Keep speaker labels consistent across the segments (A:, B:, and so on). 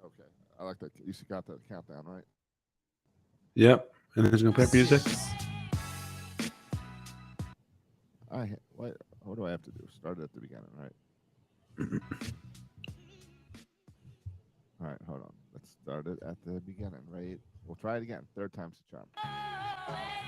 A: Okay. I like that. You got the countdown, right?
B: Yep. And then it's going to play music.
A: What do I have to do? Start at the beginning, right? All right, hold on. Let's start it at the beginning, right? We'll try it again. Third time's the charm.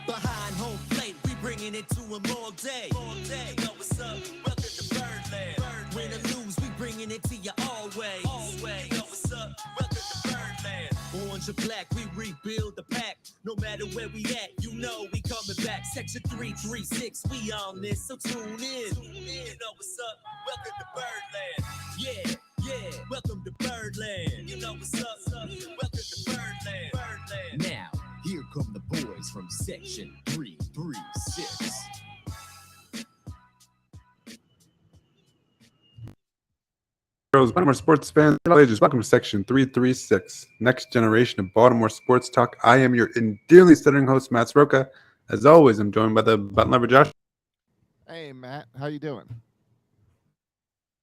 C: Behind home plate, we bringing it to him all day. All day. You know what's up? Welcome to Birdland. Win or lose, we bringing it to you always. Always. You know what's up? Welcome to Birdland. Orange or black, we rebuild the pack. No matter where we at, you know we coming back. Section 336, we on this, so tune in. You know what's up? Welcome to Birdland. Yeah, welcome to Birdland. You know what's up? Welcome to Birdland. Birdland. Now, here come the boys from Section 336.
B: Baltimore sports fans, welcome to Section 336, next generation of Baltimore sports talk. I am your endearingly stuttering host, Matt Sroka. As always, I'm joined by the button lover, Josh.
A: Hey, Matt. How you doing?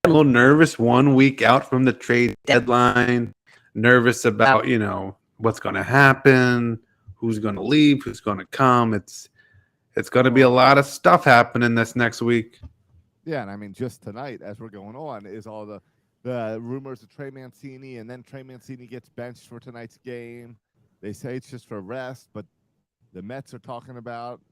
B: A little nervous 1 week out from the trade deadline. Nervous about, what's going to happen, who's going to leave, who's going to come. It's going to be a lot of stuff happening this next week.
A: Yeah, and I mean, just tonight, as we're going on, is all the rumors of Trey Mancini, and then Trey Mancini gets benched for tonight's game. They say it's just for rest, but the Mets are talking about,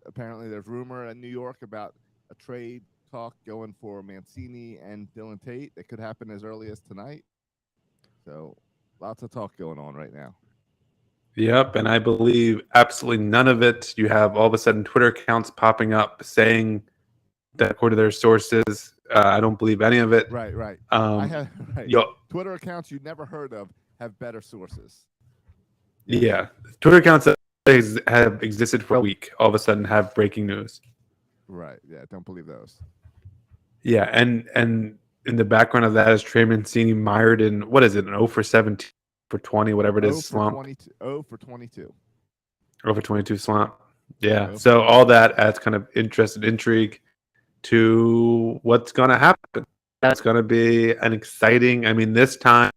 A: apparently there's rumor in New York about a trade talk going for Mancini and Dylan Tate. It could happen as early as tonight. So lots of talk going on right now.
B: Yep, and I believe absolutely none of it. You have all of a sudden Twitter accounts popping up saying that according to their sources, I don't believe any of it.
A: Right. Twitter accounts you never heard of have better sources.
B: Yeah. Twitter accounts that have existed for a week all of a sudden have breaking news.
A: Right. Yeah, don't believe those.
B: Yeah, and in the background of that is Trey Mancini mired in, what is it, an 0 for 17 for 20, whatever it is, slump.
A: 0 for 22.
B: 0 for 22 slump. Yeah, so all that adds kind of interest and intrigue to what's going to happen. That's going to be an exciting, this time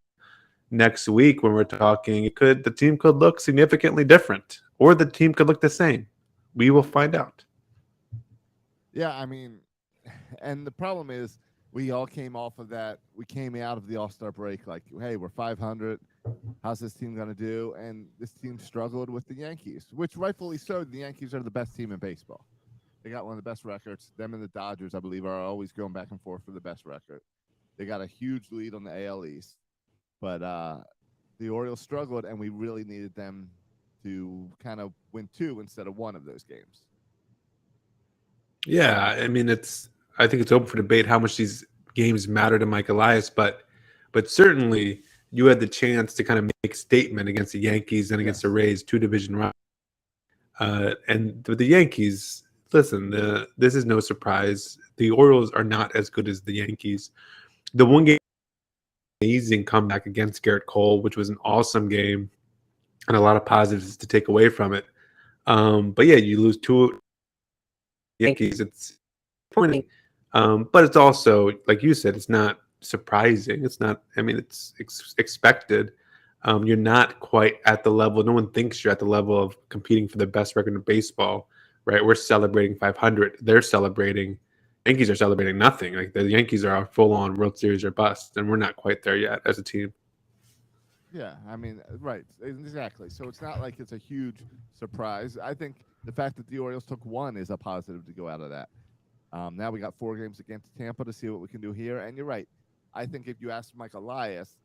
B: next week when we're talking, the team could look significantly different, or the team could look the same. We will find out.
A: Yeah, and the problem is we all came off of that. We came out of the All-Star break like, hey, we're 500. How's this team going to do? And this team struggled with the Yankees, which rightfully so. The Yankees are the best team in baseball. They got one of the best records. Them and the Dodgers, I believe, are always going back and forth for the best record. They got a huge lead on the AL East. But the Orioles struggled, and we really needed them to kind of win 2 instead of 1 of those games.
B: Yeah, I think it's open for debate how much these games matter to Mike Elias, but certainly you had the chance to kind of make a statement against the Yankees and against the Rays, 2 division rivals. And with the Yankees, listen, this is no surprise. The Orioles are not as good as the Yankees. The one game, amazing comeback against Garrett Cole, which was an awesome game, and a lot of positives to take away from it. But yeah, you lose 2 Yankees. It's disappointing, but it's also, like you said, it's not surprising. It's not. It's expected. You're not quite at the level. No one thinks you're at the level of competing for the best record in baseball, right? We're celebrating 500. They're celebrating. Yankees are celebrating nothing. Like the Yankees are full on World Series or bust, and we're not quite there yet as a team.
A: Yeah, right, exactly. So it's not like it's a huge surprise. I think the fact that the Orioles took 1 is a positive to go out of that. Now we got 4 games against Tampa to see what we can do here. And you're right. I think if you ask Mike Elias,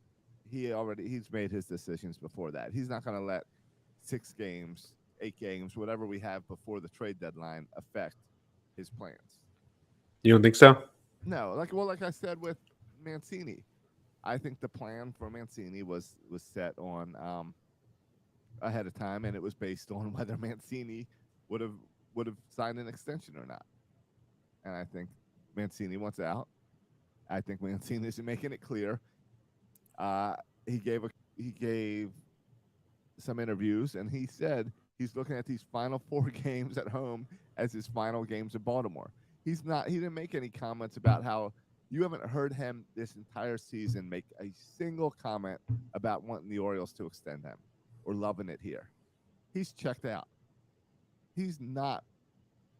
A: he's made his decisions before that. He's not going to let 6 games, 8 games, whatever we have before the trade deadline affect his plans.
B: You don't think so?
A: No, like I said with Mancini, I think the plan for Mancini was set on ahead of time, and it was based on whether Mancini would have signed an extension or not. And I think Mancini wants out. I think Mancini is making it clear. He gave some interviews, and he said he's looking at these final 4 games at home as his final games in Baltimore. He didn't make any comments about how You haven't heard him this entire season make a single comment about wanting the Orioles to extend him or loving it here. He's checked out. Does not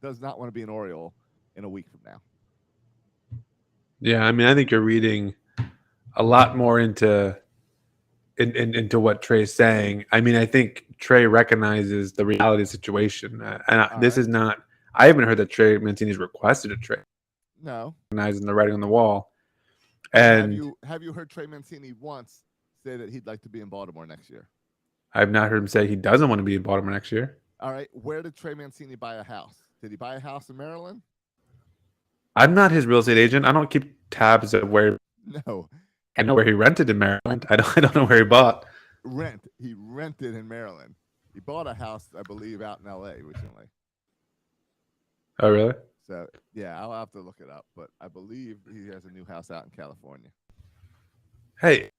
A: want to be an Oriole in a week from now.
B: Yeah, I mean, I think you're reading a lot more into what Trey's saying. I mean, I think Trey recognizes the reality of the situation, this is not. I haven't heard that Trey Mancini's requested a trade.
A: No,
B: Recognizing the writing on the wall. And
A: have you heard Trey Mancini once say that he'd like to be in Baltimore next year?
B: I've not heard him say he doesn't want to be in Baltimore next year.
A: All right, where did Trey Mancini buy a house? Did he buy a house in Maryland?
B: I'm not his real estate agent. I don't keep tabs of where.
A: No,
B: I know where he rented in Maryland. I don't know where he bought.
A: He rented in Maryland. He bought a house, I believe, out in L.A. recently.
B: Oh, really?
A: So, yeah, I'll have to look it up. But I believe he has a new house out in California.
B: Hey,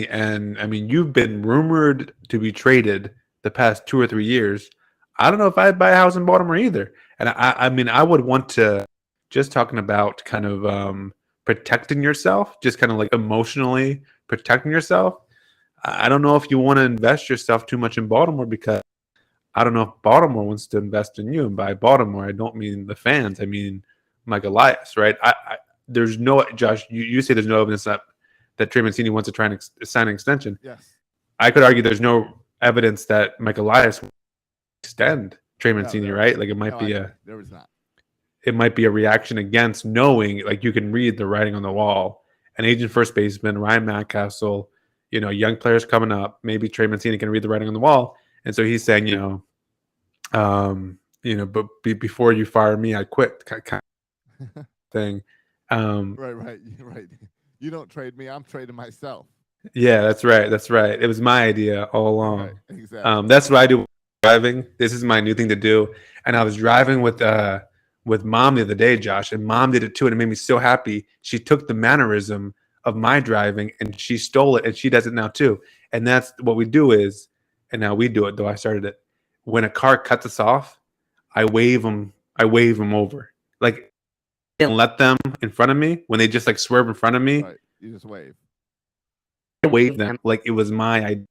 B: and I mean, you've been rumored to be traded the past 2 or 3 years. I don't know if I'd buy a house in Baltimore either. And I mean, I would want to, just talking about kind of protecting yourself, just kind of like emotionally protecting yourself. I don't know if you want to invest yourself too much in Baltimore, because I don't know if Baltimore wants to invest in you. And by Baltimore, I don't mean the fans. I mean Mike Elias, right? There's no, Josh, you say there's no evidence that Trey Mancini wants to try and sign an extension.
A: Yes.
B: I could argue there's no evidence that Mike Elias will extend Trey Mancini, right? Like, it might be
A: there was not.
B: It might be a reaction against knowing, like, you can read the writing on the wall. An agent first baseman, Ryan Mountcastle, young players coming up. Maybe Trey Mancini can read the writing on the wall, and so he's saying, but before you fire me, I quit, kind of thing.
A: Right. You don't trade me; I'm trading myself.
B: Yeah, that's right. It was my idea all along.
A: Right, exactly.
B: That's what I do driving. This is my new thing to do. And I was driving with Mom the other day, Josh, and Mom did it too, and it made me so happy. She took the mannerism of my driving and she stole it, and she does it now too. And that's what we do is, and now we do it, though I started it. When a car cuts us off, I wave them over. Like, I don't let them in front of me. When they just like swerve in front of me,
A: right. You just wave.
B: I wave them like it was my idea.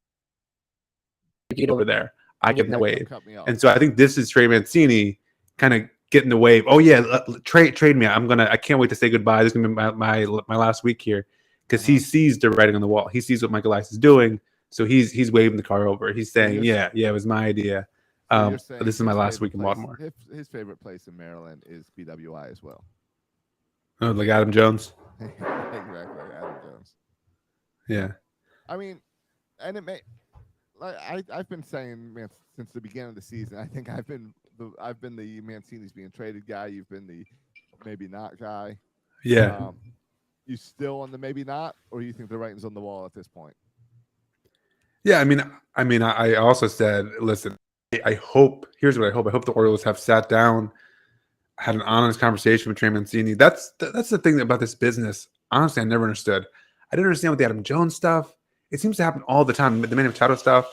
B: Get over there. I give the wave. And so I think this is Trey Mancini kind of getting the wave. Oh yeah, trade me. I can't wait to say goodbye. This is gonna be my last week here, because he sees the writing on the wall. He sees what Michael Elias is doing, so he's waving the car over. He's saying, yeah, it was my idea. This is my last week in Baltimore.
A: His favorite place in Maryland is BWI as well.
B: Oh, like Adam Jones.
A: Exactly, Adam Jones.
B: Yeah.
A: I mean, and it may. I've been saying, man, since the beginning of the season, I think I've been the Mancini's being traded guy. You've been the maybe not guy.
B: Yeah.
A: You still on the maybe not, or you think the writing's on the wall at this point?
B: Yeah, I mean, I also said, listen, I hope. Here's what I hope. I hope the Orioles have sat down, had an honest conversation with Trey Mancini. That's the thing about this business. Honestly, I never understood. I didn't understand with the Adam Jones stuff. It seems to happen all the time. The Manny Machado stuff.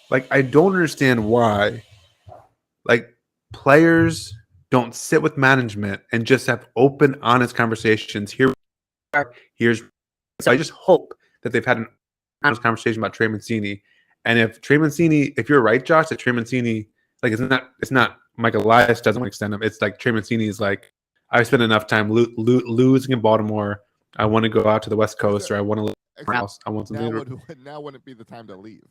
B: Like, I don't understand why, like, players don't sit with management and just have open, honest conversations. Here's. So I just hope that they've had an honest conversation about Trey Mancini. And if you're right, Josh, that Trey Mancini, like, it's not Michael Elias doesn't want to extend him. It's like Trey Mancini is like, I spent enough time losing in Baltimore. I want to go out to the West Coast, or I want to live somewhere else. I want something.
A: Now wouldn't be the time to leave.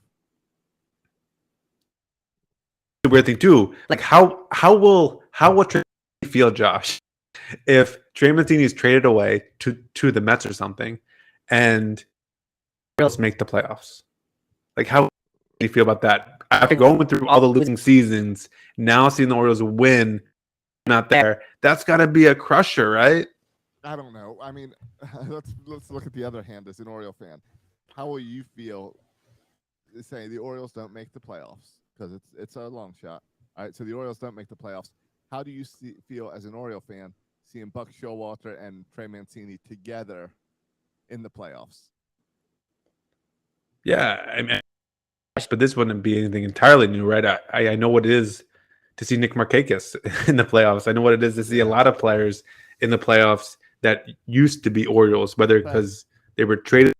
B: The weird thing too, like how will Trey feel, Josh, if Trey Mancini is traded away to the Mets or something, and Orioles make the playoffs? Like, how do you feel about that? After going through all the losing seasons, now seeing the Orioles win, not there, that's got to be a crusher, right?
A: I don't know. I mean, let's look at the other hand as an Oriole fan. How will you feel saying the Orioles don't make the playoffs? Because it's a long shot. All right, so the Orioles don't make the playoffs. How do you feel as an Oriole fan seeing Buck Showalter and Trey Mancini together in the playoffs?
B: Yeah, I mean, but this wouldn't be anything entirely new, right? I know what it is to see Nick Markakis in the playoffs. I know what it is to see a lot of players in the playoffs that used to be Orioles, whether because they were traded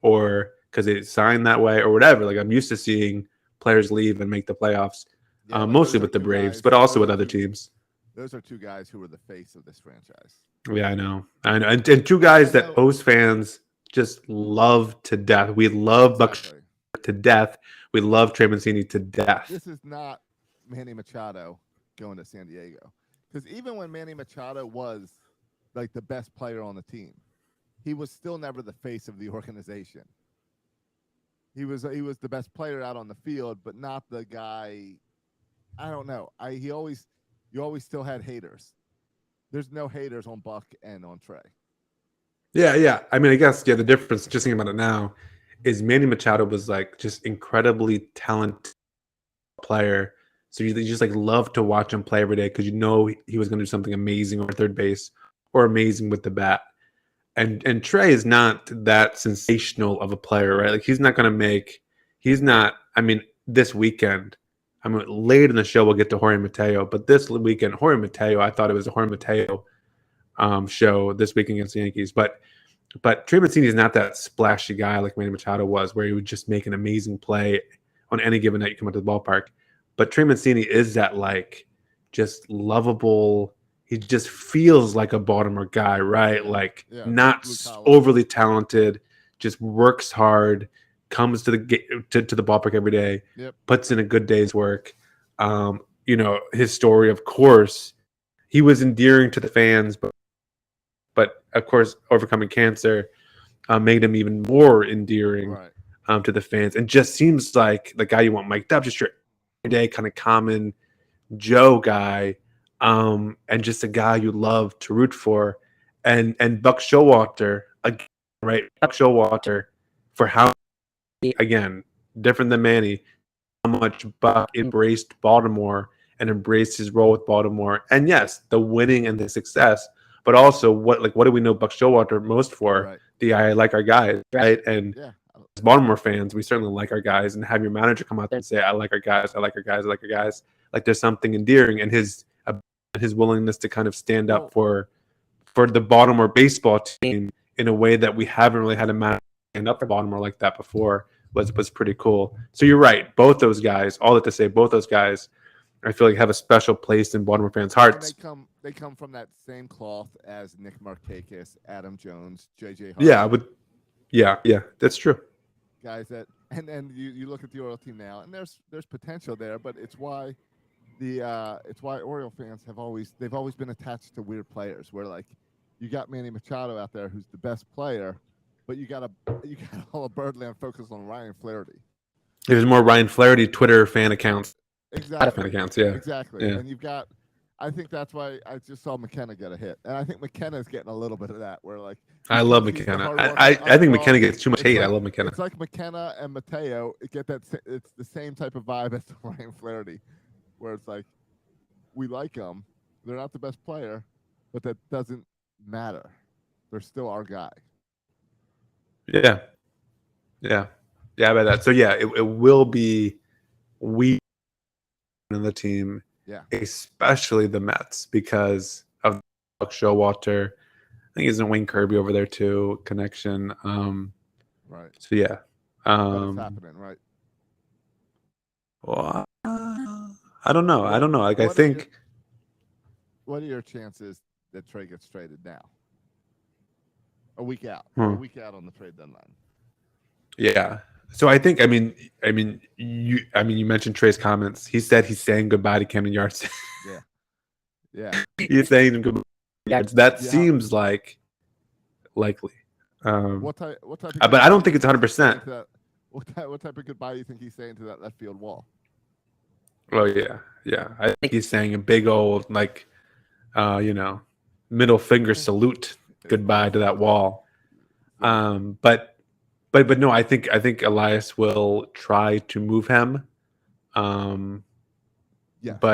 B: or because they signed that way or whatever. Like I'm used to seeing players leave and make the playoffs,
A: Yeah, but
B: mostly
A: those
B: with
A: are
B: the
A: two
B: Braves,
A: guys-
B: but also
A: those
B: with
A: are
B: other
A: two-
B: teams.
A: Those are two guys who were the face of this franchise.
B: Yeah, I know. And two guys that O's fans just love to death. We love Buck
A: Exactly.
B: to death. We love Trey Mancini to death.
A: This is not Manny Machado going to San Diego. Because even when Manny Machado was like the best player on the team, he was still never the face of the organization. He was the best player out on the field, but not the guy. I don't know. You always still had haters. There's no haters on Buck and on Trey.
B: Yeah. I mean, I guess the difference, just thinking about it now, is Manny Machado was like just incredibly talented player. So you just like love to watch him play every day because you know he was going to do something amazing on third base or amazing with the bat. And Trey is not that sensational of a player, right? Like he's not going to make. He's not. I mean, this weekend. I mean, late in the show we'll get to Jorge Mateo, but this weekend Jorge Mateo, I thought it was a Jorge Mateo show this week against the Yankees. But Trey Mancini is not that splashy guy like Manny Machado was, where he would just make an amazing play on any given night you come out to the ballpark. But Trey Mancini is that like just lovable. He just feels like a Baltimore guy, right? Like not overly talented, just works hard, comes to the to the ballpark every day, puts in a good day's work. You know, his story, of course, he was endearing to the fans, but of course, overcoming cancer made him even more endearing to the fans, and just seems like the guy you want mic'd up, just your everyday kind of common Joe guy, and just a guy you love to root for, and Buck Showalter, again, right? Buck Showalter, for how, again, different than Manny, how much Buck embraced Baltimore and embraced his role with Baltimore, and yes, the winning and the success, but also what do we know Buck Showalter most for?
A: Right.
B: I like our guys, right? And as Baltimore fans, we certainly like our guys, and have your manager come out there and say, I like our guys, I like our guys, I like our guys. Like there's something endearing in his willingness to kind of stand up for the Baltimore baseball team in a way that we haven't really had a manager stand up for Baltimore like that before was pretty cool. So you're right. Both those guys, all that to say, both those guys, I feel like have a special place in Baltimore fans' hearts.
A: And they come from that same cloth as Nick Markakis, Adam Jones, JJ Hardy.
B: Yeah, that's true.
A: Guys that and you look at the Oriole team now, and there's potential there, but it's why Oriole fans have always been attached to weird players. Where like you got Manny Machado out there who's the best player, but you got all of Birdland focused on Ryan Flaherty.
B: There's more Ryan Flaherty Twitter fan accounts.
A: Exactly.
B: Fan accounts, yeah.
A: Exactly. Yeah. And you've got. I think that's why I just saw McKenna get a hit, and I think McKenna's getting a little bit of that. Where like
B: I love McKenna. I think McKenna gets too much hate.
A: Like,
B: I love McKenna.
A: It's like McKenna and Mateo get that. It's the same type of vibe as Ryan Flaherty, where it's like we like them. They're not the best player, but that doesn't matter. They're still our guy.
B: Yeah, about that. So yeah, it will be we in the team. Yeah, especially the Mets because of Buck Showalter. I think isn't Wayne Kirby over there too? Connection.
A: Right.
B: So yeah.
A: What's happening, right?
B: Well, I don't know. Like I think.
A: What are your chances that Trey gets traded now? A week out. A week out on the trade deadline. Yeah.
B: So I think, I mean, you mentioned Trey's comments. He said he's saying goodbye to Camden Yards.
A: Yeah.
B: He's saying goodbye. That seems like likely.
A: What type?
B: But I don't think it's 100%.
A: What type of goodbye do you think he's saying to that left field wall?
B: Oh yeah. I think he's saying a big old middle finger salute goodbye to that wall. But no, I think Elias will try to move him. But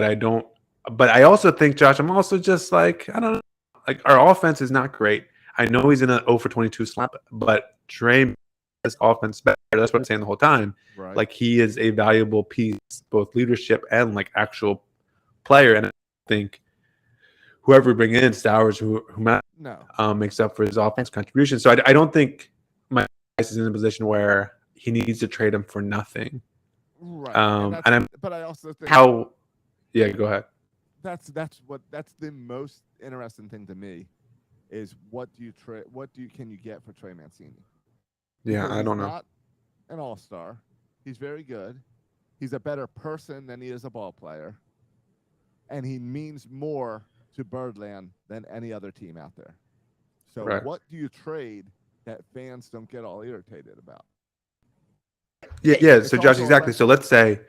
B: I don't. But I also think, Josh, I'm also just like, I don't know. Like our offense is not great. I know he's in an 0 for 22 slump, but Trey makes this offense better. That's what I'm saying the whole time.
A: Right.
B: Like he is a valuable piece, both leadership and like actual player. And I think whoever we bring in, Stowers, whomever,
A: No.
B: makes up for his offense contribution. So I don't think Mike Elias is in a position where he needs to trade him for nothing.
A: Right.
B: But
A: I also think
B: yeah, go ahead.
A: that's the most interesting thing to me is what can you get for Trey Mancini?
B: Yeah,
A: Because
B: I don't know.
A: He's not an all-star. He's very good. He's a better person than he is a ball player. And he means more to Birdland than any other team out there. So
B: Right.
A: what do you trade that fans don't get all irritated about?
B: Yeah.
A: It's
B: So Josh,
A: also a
B: exactly. So
A: rental.
B: let's say,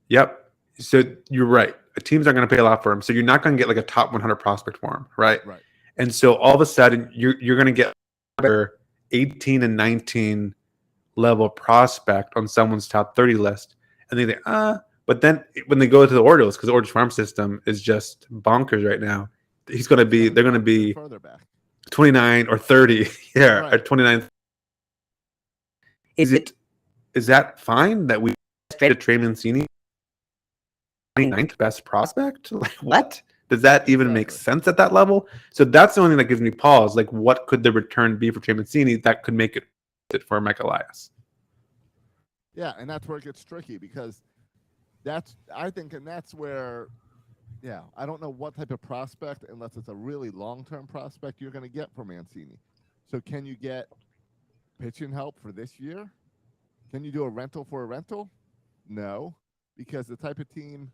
B: yep. So you're right. Teams aren't going to pay a lot for him. So you're not going to get like a top 100 prospect for him, right?
A: Right.
B: And so all of a sudden you're going to get better 18 and 19 level prospect on someone's top 30 list, and they think, but then when they go to the Orioles, because the Orioles farm system is just bonkers right now, they're going to be
A: further back.
B: 29 or 30, yeah,
A: Right.
B: or 29. Is that fine that we traded Trey Mancini 29th best prospect? Like, what? Does that even make sense at that level? So that's the only thing that gives me pause. Like, what could the return be for Trey Mancini that could make it for Mike Elias?
A: Yeah, and that's where it gets tricky because that's where, yeah, I don't know what type of prospect, unless it's a really long-term prospect, you're going to get from Mancini. So can you get pitching help for this year? Can you do a rental for a rental? No, because the type of team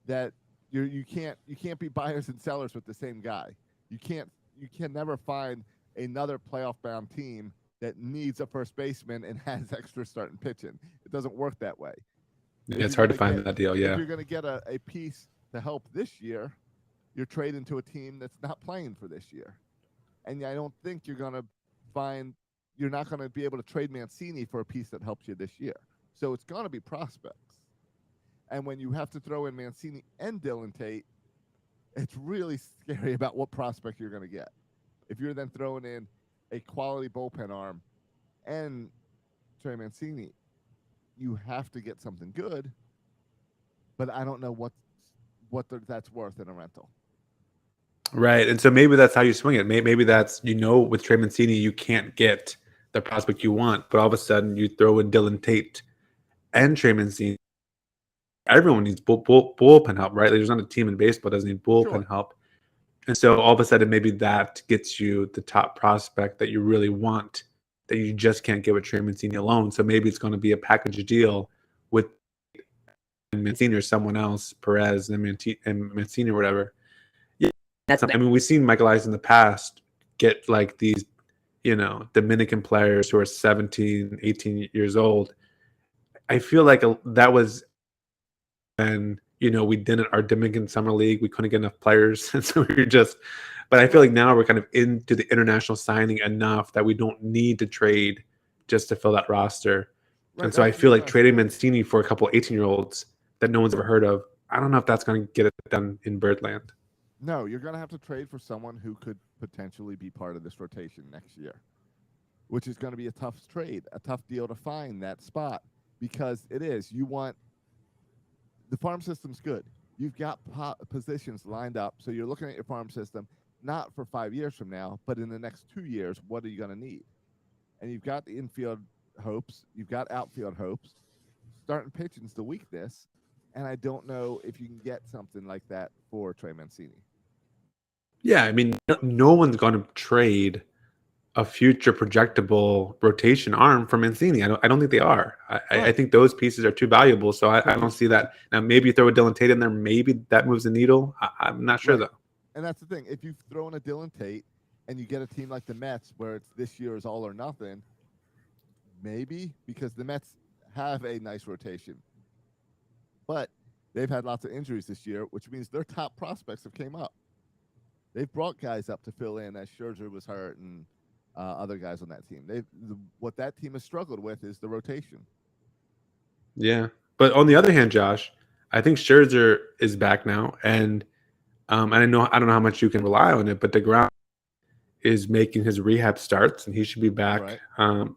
A: that you can't be buyers and sellers with the same guy. You can never find another playoff-bound team that needs a first baseman and has extra starting pitching. It doesn't work that way.
B: Yeah, it's hard to find that deal. Yeah,
A: if you're going to get a piece to help this year, you're trading to a team that's not playing for this year, and I don't think you're not going to be able to trade Mancini for a piece that helps you this year. So it's going to be prospects. And when you have to throw in Mancini and Dylan Tate, it's really scary about what prospect you're going to get. If you're then throwing in a quality bullpen arm and Trey Mancini, you have to get something good. But I don't know what that's worth in a rental.
B: Right. And so maybe that's how you swing it. Maybe that's, with Trey Mancini, you can't get the prospect you want, but all of a sudden you throw in Dylan Tate and Trey Mancini. Everyone needs bullpen help, right? There's not a team in baseball that doesn't need bullpen help. And so all of a sudden, maybe that gets you the top prospect that you really want, that you just can't get with Trey Mancini alone. So maybe it's going to be a package deal with Mancini or someone else, Perez and Mancini or whatever. Yeah, we've seen Mike Elias in the past get like these, Dominican players who are 17, 18 years old. I feel like that was when we did our Dominican Summer League. We couldn't get enough players, and so we were but I feel like now we're kind of into the international signing enough that we don't need to trade just to fill that roster. Right, and so I feel like trading Mancini for a couple 18-year-olds that no one's ever heard of, I don't know if that's going to get it done in Birdland.
A: No, you're going to have to trade for someone who could potentially be part of this rotation next year, which is going to be a tough trade, a tough deal to find that spot, because it is. The farm system's good. You've got positions lined up, so you're looking at your farm system not for 5 years from now, but in the next 2 years, what are you going to need? And you've got the infield hopes, you've got outfield hopes. Starting pitching's the weakness, and I don't know if you can get something like that for Trey Mancini.
B: Yeah, I mean, no one's going to trade a future projectable rotation arm for Mancini. I don't think they are. I think those pieces are too valuable, so I don't see that. Now, maybe you throw a Dylan Tate in there, maybe that moves the needle. I'm not sure, though.
A: And that's the thing. If you throw in a Dylan Tate and you get a team like the Mets where it's this year is all or nothing, maybe, because the Mets have a nice rotation. But they've had lots of injuries this year, which means their top prospects have came up. They've brought guys up to fill in as Scherzer was hurt and other guys on that team. What that team has struggled with is the rotation.
B: Yeah. But on the other hand, Josh, I think Scherzer is back now, and I don't know how much you can rely on it, but DeGrom is making his rehab starts, and he should be back. Right.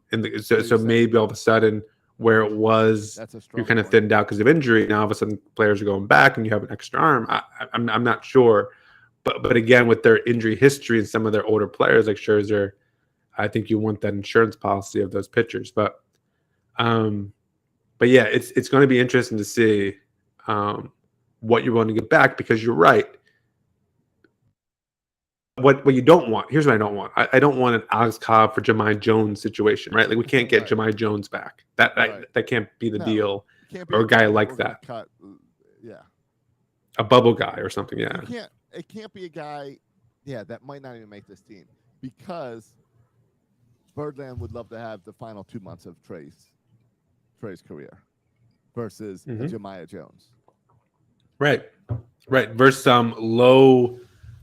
B: So maybe all of a sudden, where it was you're kind of thinned out because of injury, now all of a sudden players are going back, and you have an extra arm. I'm not sure, but again, with their injury history and some of their older players like Scherzer, I think you want that insurance policy of those pitchers. But yeah, it's going to be interesting to see what you're going to get back, because you're right. What you don't want, here's what I don't want. I don't want an Alex Cobb for Jahmai Jones situation, right? Like, we can't get Jahmai Jones back. That can't be the deal. Or a guy like that.
A: Yeah.
B: A bubble guy or something, yeah.
A: It can't be a guy, that might not even make this team, because Birdland would love to have the final 2 months of Trey's career versus Jahmai Jones. Right.
B: Versus some low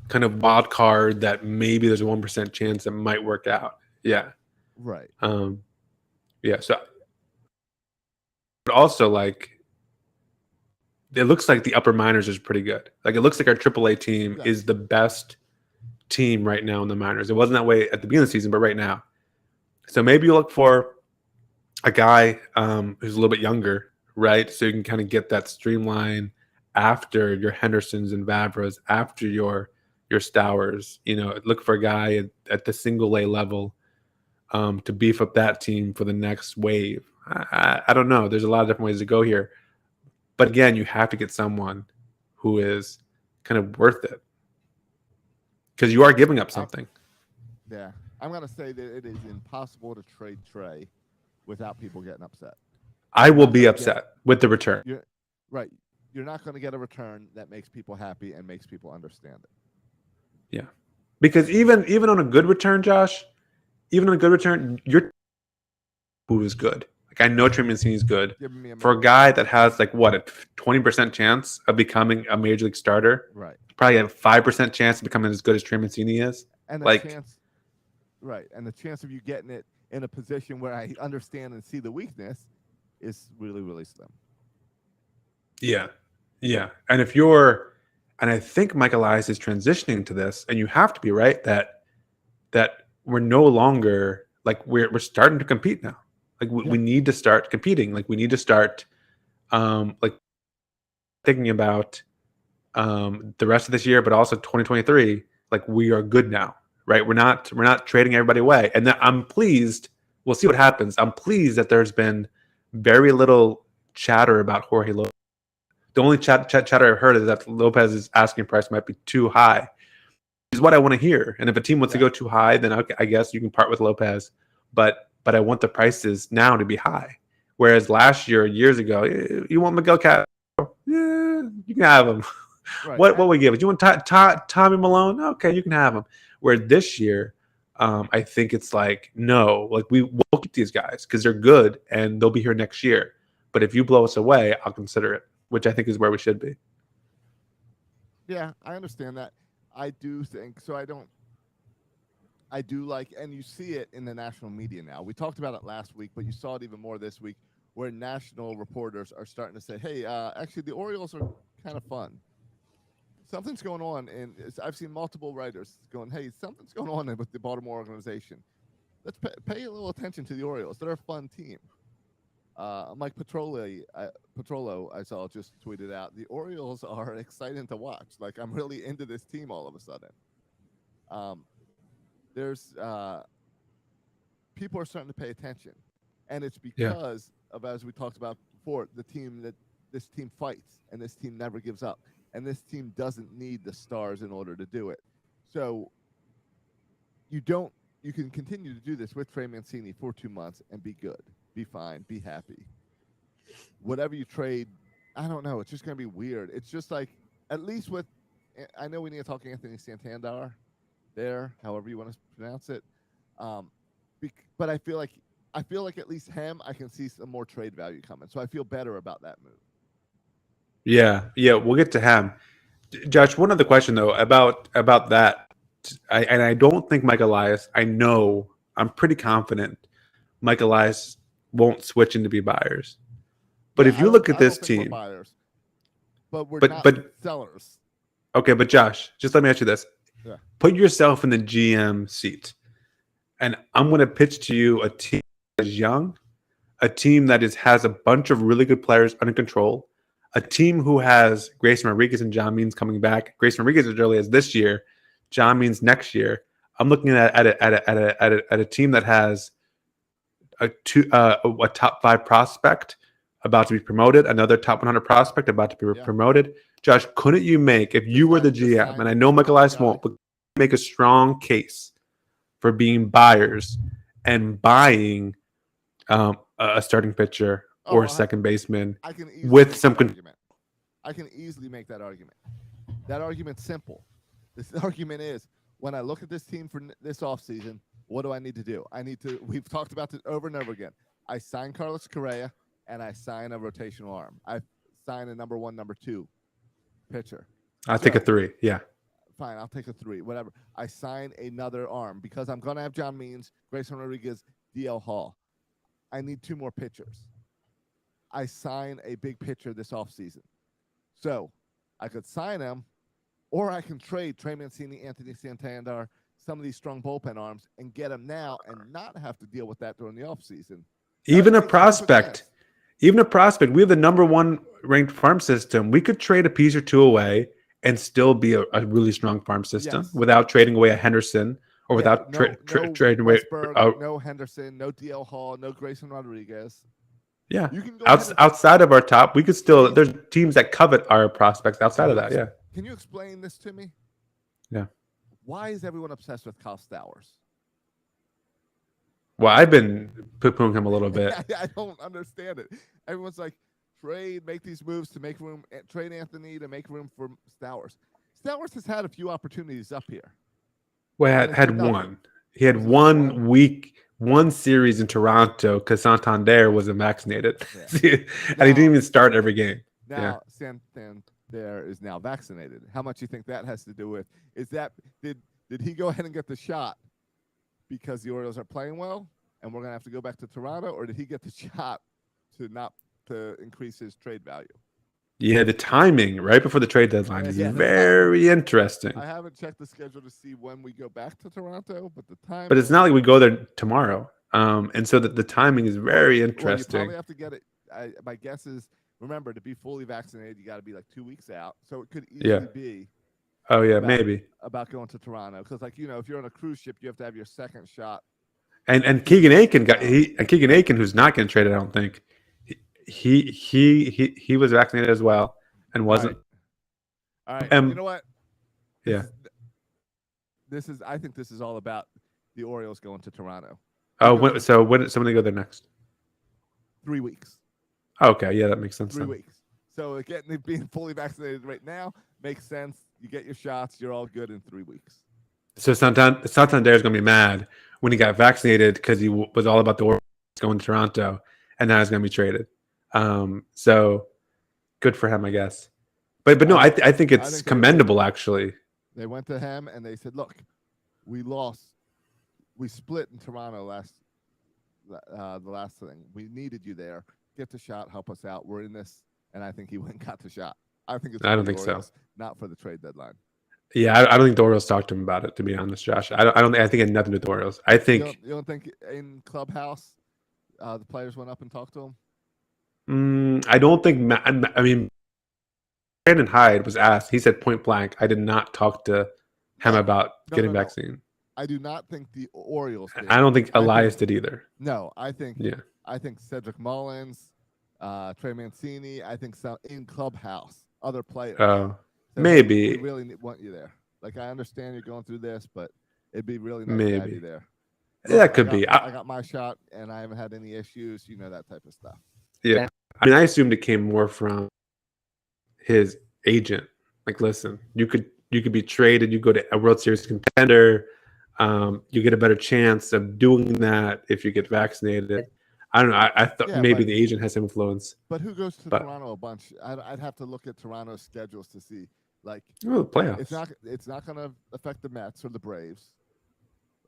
B: kind of wild card that maybe there's a 1% chance that might work out. Yeah.
A: Right.
B: Yeah. So, but also, like, it looks like the upper minors is pretty good. Like, it looks like our AAA team is the best team right now in the minors. It wasn't that way at the beginning of the season, but right now. So maybe you look for a guy who's a little bit younger, right? So you can kind of get that streamline after your Hendersons and Vavras, after your Stowers. Look for a guy at the single A level to beef up that team for the next wave. I don't know. There's a lot of different ways to go here. But again, you have to get someone who is kind of worth it, because you are giving up something.
A: I'm going to say that it is impossible to trade Trey without people getting upset.
B: I will be upset with the return.
A: Right. You're not going to get a return that makes people happy and makes people understand it.
B: Yeah. Because even on a good return, Josh, you're who is good. Like, I know Trey Mancini is good. For a guy that has, like, what, a 20% chance of becoming a major league starter,
A: right?
B: Probably a 5% chance of becoming as good as Trey Mancini is.
A: And
B: the
A: chance of you getting it in a position where I understand and see the weakness is really, really slim.
B: Yeah. And I think Michael Lyles is transitioning to this, and you have to be right that we're no longer, like, we're starting to compete now. Like, we need to start competing. Like, we need to start like thinking about the rest of this year, but also 2023. Like, we are good now, right? We're not trading everybody away. And I'm pleased. We'll see what happens. I'm pleased that there's been very little chatter about Jorge Lopez. The only chatter I've heard is that Lopez's asking price might be too high, which is what I want to hear. And if a team wants to go too high, then I guess you can part with Lopez. But I want the prices now to be high. Whereas years ago, you want Miguel Castro? Yeah, you can have him. Right. What we give it? You want Tommy Malone? Okay, you can have him. Where this year, I think it's like, no, like, we will keep these guys because they're good and they'll be here next year. But if you blow us away, I'll consider it, which I think is where we should be.
A: Yeah, I understand that. I do think so. I do like, and you see it in the national media now. We talked about it last week, but you saw it even more this week, where national reporters are starting to say, hey, actually, the Orioles are kind of fun. Something's going on, and I've seen multiple writers going, hey, something's going on with the Baltimore organization. Let's pay a little attention to the Orioles. They're a fun team. Mike Petrollo, I saw, just tweeted out, the Orioles are exciting to watch. Like, I'm really into this team all of a sudden. There's people are starting to pay attention, and it's because of, as we talked about before, this team fights, and this team never gives up, and this team doesn't need the stars in order to do it. So you can continue to do this with Trey Mancini for 2 months and be good, be fine, be happy. Whatever you trade, I don't know. It's just going to be weird. It's just like, at least with, I know we need to talk Anthony Santander there, however you want to pronounce it. But I feel like at least him, I can see some more trade value coming. So I feel better about that move.
B: Yeah, we'll get to him. Josh, one other question though about that. I don't think Michael Lyles, I'm pretty confident Michael Lyles won't switch into be buyers. But if you look at this team,
A: we're buyers, but we're not sellers.
B: Okay, but Josh, just let me ask you this.
A: Yeah.
B: Put yourself in the GM seat, and I'm going to pitch to you a team that is young, a team that has a bunch of really good players under control, a team who has Grayson Rodriguez and John Means coming back. Grayson Rodriguez as early as this year, John Means next year. I'm looking at a team that has a top 5 prospect about to be promoted, another top 100 prospect about to be promoted. Josh, couldn't you make, if you were the GM, and I know Michael Lyles won't, but make a strong case for being buyers and buying a starting pitcher or a second baseman with some
A: argument. I can easily make that argument. That argument's simple. This argument is, when I look at this team for this offseason, what do I need to do? We've talked about this over and over again. I sign Carlos Correa, and I sign a rotational arm. I sign a number 1, number 2 pitcher.
B: I'll take a 3, yeah.
A: Fine, I'll take a 3, whatever. I sign another arm because I'm going to have John Means, Grayson Rodriguez, DL Hall. I need 2 more pitchers. I sign a big pitcher this offseason. So I could sign him, or I can trade Trey Mancini, Anthony Santander, some of these strong bullpen arms, and get them now and not have to deal with that during the offseason.
B: Even a prospect. We have the number 1 ranked farm system. We could trade a piece or 2 away and still be a really strong farm system without trading away a Henderson or without trading away.
A: No Henderson, no DL Hall, no Grayson Rodriguez.
B: Yeah. You can go outside of our top, we could still, there's teams that covet our prospects outside of that. Yeah.
A: Can you explain this to me?
B: Yeah.
A: Why is everyone obsessed with Kyle Stowers?
B: Well, I've been poo-pooing him a little bit.
A: I don't understand it. Everyone's like, make these moves to make room, trade Anthony to make room for Stowers. Stowers has had a few opportunities up here.
B: Well, had one. He had 1 week, 1 series in Toronto because Santander wasn't vaccinated. Yeah. And he didn't even start every game.
A: Now, Santander is now vaccinated. How much do you think that has to do with? Is that did he go ahead and get the shot because the Orioles are playing well and we're going to have to go back to Toronto, or did he get the shot to increase his trade value?
B: Yeah, the timing right before the trade deadline is very interesting.
A: I haven't checked the schedule to see when we go back to Toronto, but the time.
B: But it's not like we go there tomorrow, and so the timing is very interesting.
A: Well, you probably have to get it. My guess is, remember, to be fully vaccinated, you got to be like 2 weeks out, so it could easily be.
B: Oh yeah, maybe
A: about going to Toronto, because if you're on a cruise ship, you have to have your second shot.
B: And Keegan Aiken, who's not getting traded, I don't think. He was vaccinated as well and wasn't.
A: All right. You know what?
B: Yeah.
A: I think this is all about the Orioles going to Toronto.
B: Oh, when they go there next?
A: 3 weeks.
B: Okay, yeah, that makes sense.
A: 3 weeks. So being fully vaccinated right now makes sense. You get your shots, you're all good in 3 weeks.
B: So Santander is going to be mad when he got vaccinated because he was all about the Orioles going to Toronto, and now he's going to be traded. So good for him, I guess. But no, I think it's commendable, actually.
A: They went to him and they said, "Look, we lost. We split in Toronto the last thing. We needed you there. Get the shot, help us out. We're in this." And I think he went and got the shot. I don't think so. Not for the trade deadline.
B: Yeah, I don't think the Orioles talked to him about it, to be honest, Josh. I think it had nothing to do with the Orioles. I think
A: you don't think in clubhouse the players went up and talked to him?
B: I don't think. I mean, Brandon Hyde was asked. He said point blank, "I did not talk to him about getting vaccine."
A: I do not think the Orioles did.
B: I don't think Elias did either.
A: No, I think Cedric Mullins, Trey Mancini. I think some in clubhouse, other players.
B: Oh, maybe.
A: We really want you there. Like, I understand you're going through this, but it'd be really nice to have you there.
B: Yeah, that could be.
A: I got my shot, and I haven't had any issues. That type of stuff.
B: Yeah. I mean, I assumed it came more from his agent. Like, listen, you could be traded. You go to a World Series contender. You get a better chance of doing that if you get vaccinated. I don't know. I thought maybe the agent has influence.
A: But who goes to Toronto a bunch? I'd have to look at Toronto's schedules to see. Like,
B: the playoffs.
A: It's not going to affect the Mets or the Braves.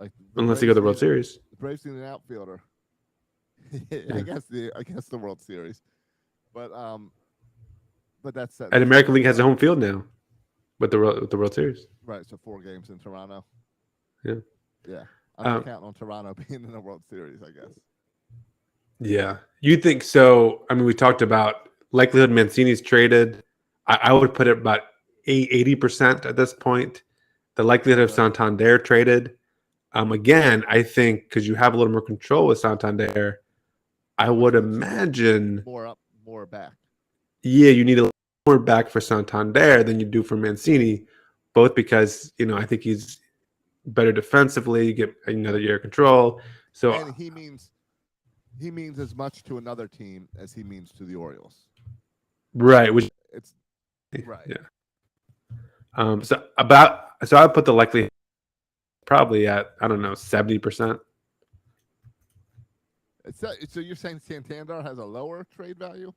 A: Like,
B: unless you go to the World Series.
A: The Braves need an outfielder. I guess the World Series, but that's
B: and American League has a home field now, with the World Series.
A: Right, so 4 games in Toronto.
B: Yeah.
A: I'm not counting on Toronto being in the World Series, I guess.
B: Yeah, you think so? I mean, we talked about likelihood Mancini's traded, I would put it about 80% at this point. The likelihood of Santander traded, again, I think because you have a little more control with Santander, I would imagine
A: more back.
B: Yeah, you need a little more back for Santander than you do for Mancini, both because I think he's better defensively. You get another year of control, so
A: and he means as much to another team as he means to the Orioles.
B: Right, which
A: it's right.
B: Yeah. So I would put the likelihood probably at 70%.
A: So you're saying Santander has a lower trade value?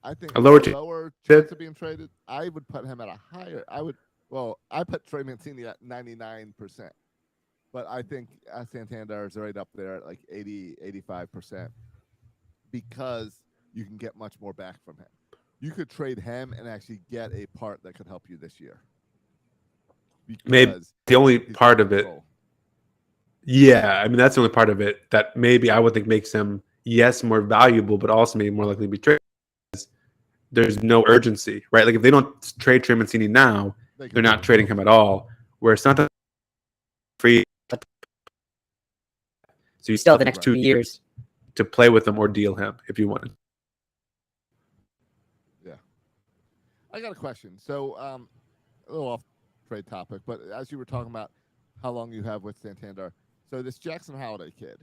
A: I think
B: A lower
A: chance of being traded. I would put him at a higher. I put Trey Mancini at 99%, but I think Santander is right up there at like 85% because you can get much more back from him. You could trade him and actually get a part that could help you this year.
B: Maybe the only part of it. Yeah, I mean that's the only part of it that maybe I would think makes him more valuable, but also maybe more likely to be traded. There's no urgency, right? Like if they don't trade Trey Mancini now, they're not trading him at all. Where it's not that free, so you still have the next 2 years to play with him or deal him if you want.
A: Yeah, I got a question. So a little off trade topic, but as you were talking about how long you have with Santander, so this Jackson Holiday kid,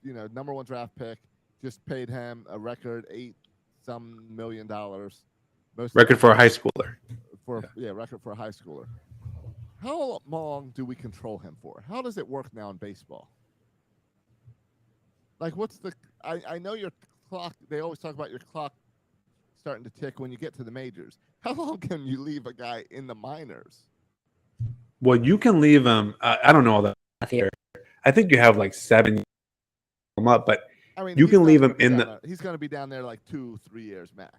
A: number 1 draft pick, just paid him a record $8-some million.
B: Record for a high schooler.
A: Record for a high schooler. How long do we control him for? How does it work now in baseball? Like, I know your clock. They always talk about your clock starting to tick when you get to the majors. How long can you leave a guy in the minors?
B: Well, you can leave him. I don't know all that here. I think you have like 7 up, but
A: I mean,
B: you can leave him in the.
A: He's going to be down there like 2-3 years max.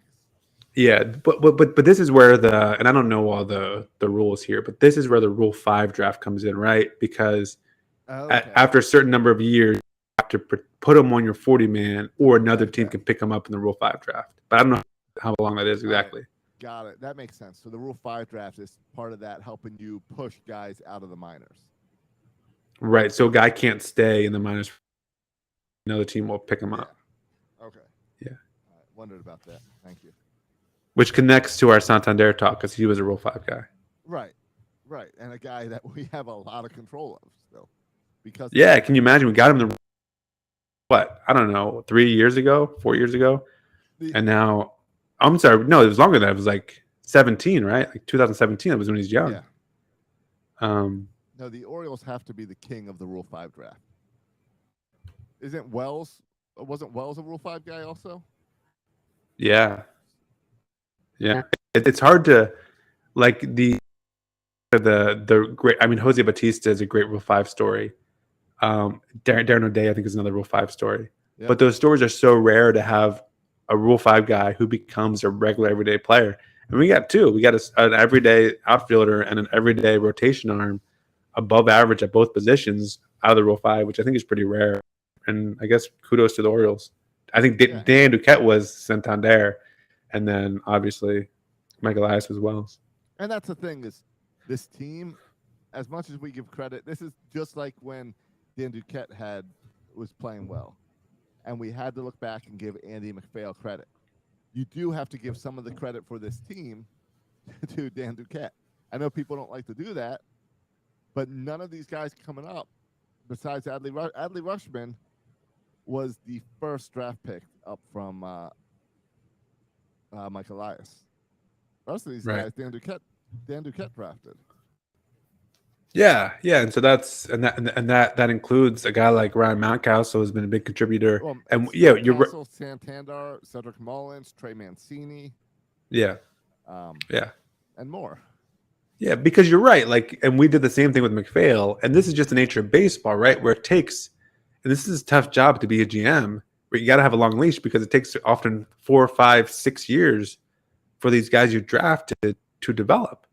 B: Yeah, but this is where and I don't know all the rules here, but this is where the Rule 5 draft comes in, right? Because after a certain number of years, you have to put him on your 40-man, or another team can pick him up in the Rule 5 draft. But I don't know how long that is exactly.
A: Got it. That makes sense. So the Rule 5 draft is part of that, helping you push guys out of the minors.
B: Right. So a guy can't stay in the minors. Another team will pick him up.
A: Okay.
B: Yeah.
A: I wondered about that. Thank you.
B: Which connects to our Santander talk because he was a Rule 5 guy.
A: Right. And a guy that we have a lot of control of still. Because
B: can you imagine? We got him I don't know, 3 years ago, 4 years ago. And now, I'm sorry, no, it was longer than that. It was like 17, right? Like 2017. That was when he's young.
A: Yeah. No, the Orioles have to be the king of the Rule 5 draft. Wasn't Wells a Rule 5 guy also?
B: Yeah. It's hard to like the great. I mean, Jose Bautista is a great Rule 5 story. Darren O'Day, I think, is another Rule 5 story. Yep. But those stories are so rare to have a Rule 5 guy who becomes a regular everyday player. And we got 2. We got an everyday outfielder and an everyday rotation arm above average at both positions out of the Rule 5, which I think is pretty rare. And I guess kudos to the Orioles. I think Dan Duquette was Santander, and then obviously Michael Lyles as well.
A: And that's the thing is this team, as much as we give credit, this is just like when Dan Duquette was playing well. And we had to look back and give Andy McPhail credit. You do have to give some of the credit for this team to Dan Duquette. I know people don't like to do that, but none of these guys coming up, besides Adley Rutschman, was the first draft pick up from Michael Lyles. Most of these guys, Dan Duquette drafted.
B: Yeah, and so that includes a guy like Ryan Mountcastle, who's been a big contributor.
A: Well,
B: and
A: you're Santander, Cedric Mullins, Trey Mancini. And more.
B: Yeah, because you're right. Like, and we did the same thing with McPhail, and this is just the nature of baseball, right? Where it takes, and this is a tough job to be a GM, where you got to have a long leash because it takes often 4, 5, 6 years for these guys you drafted to develop.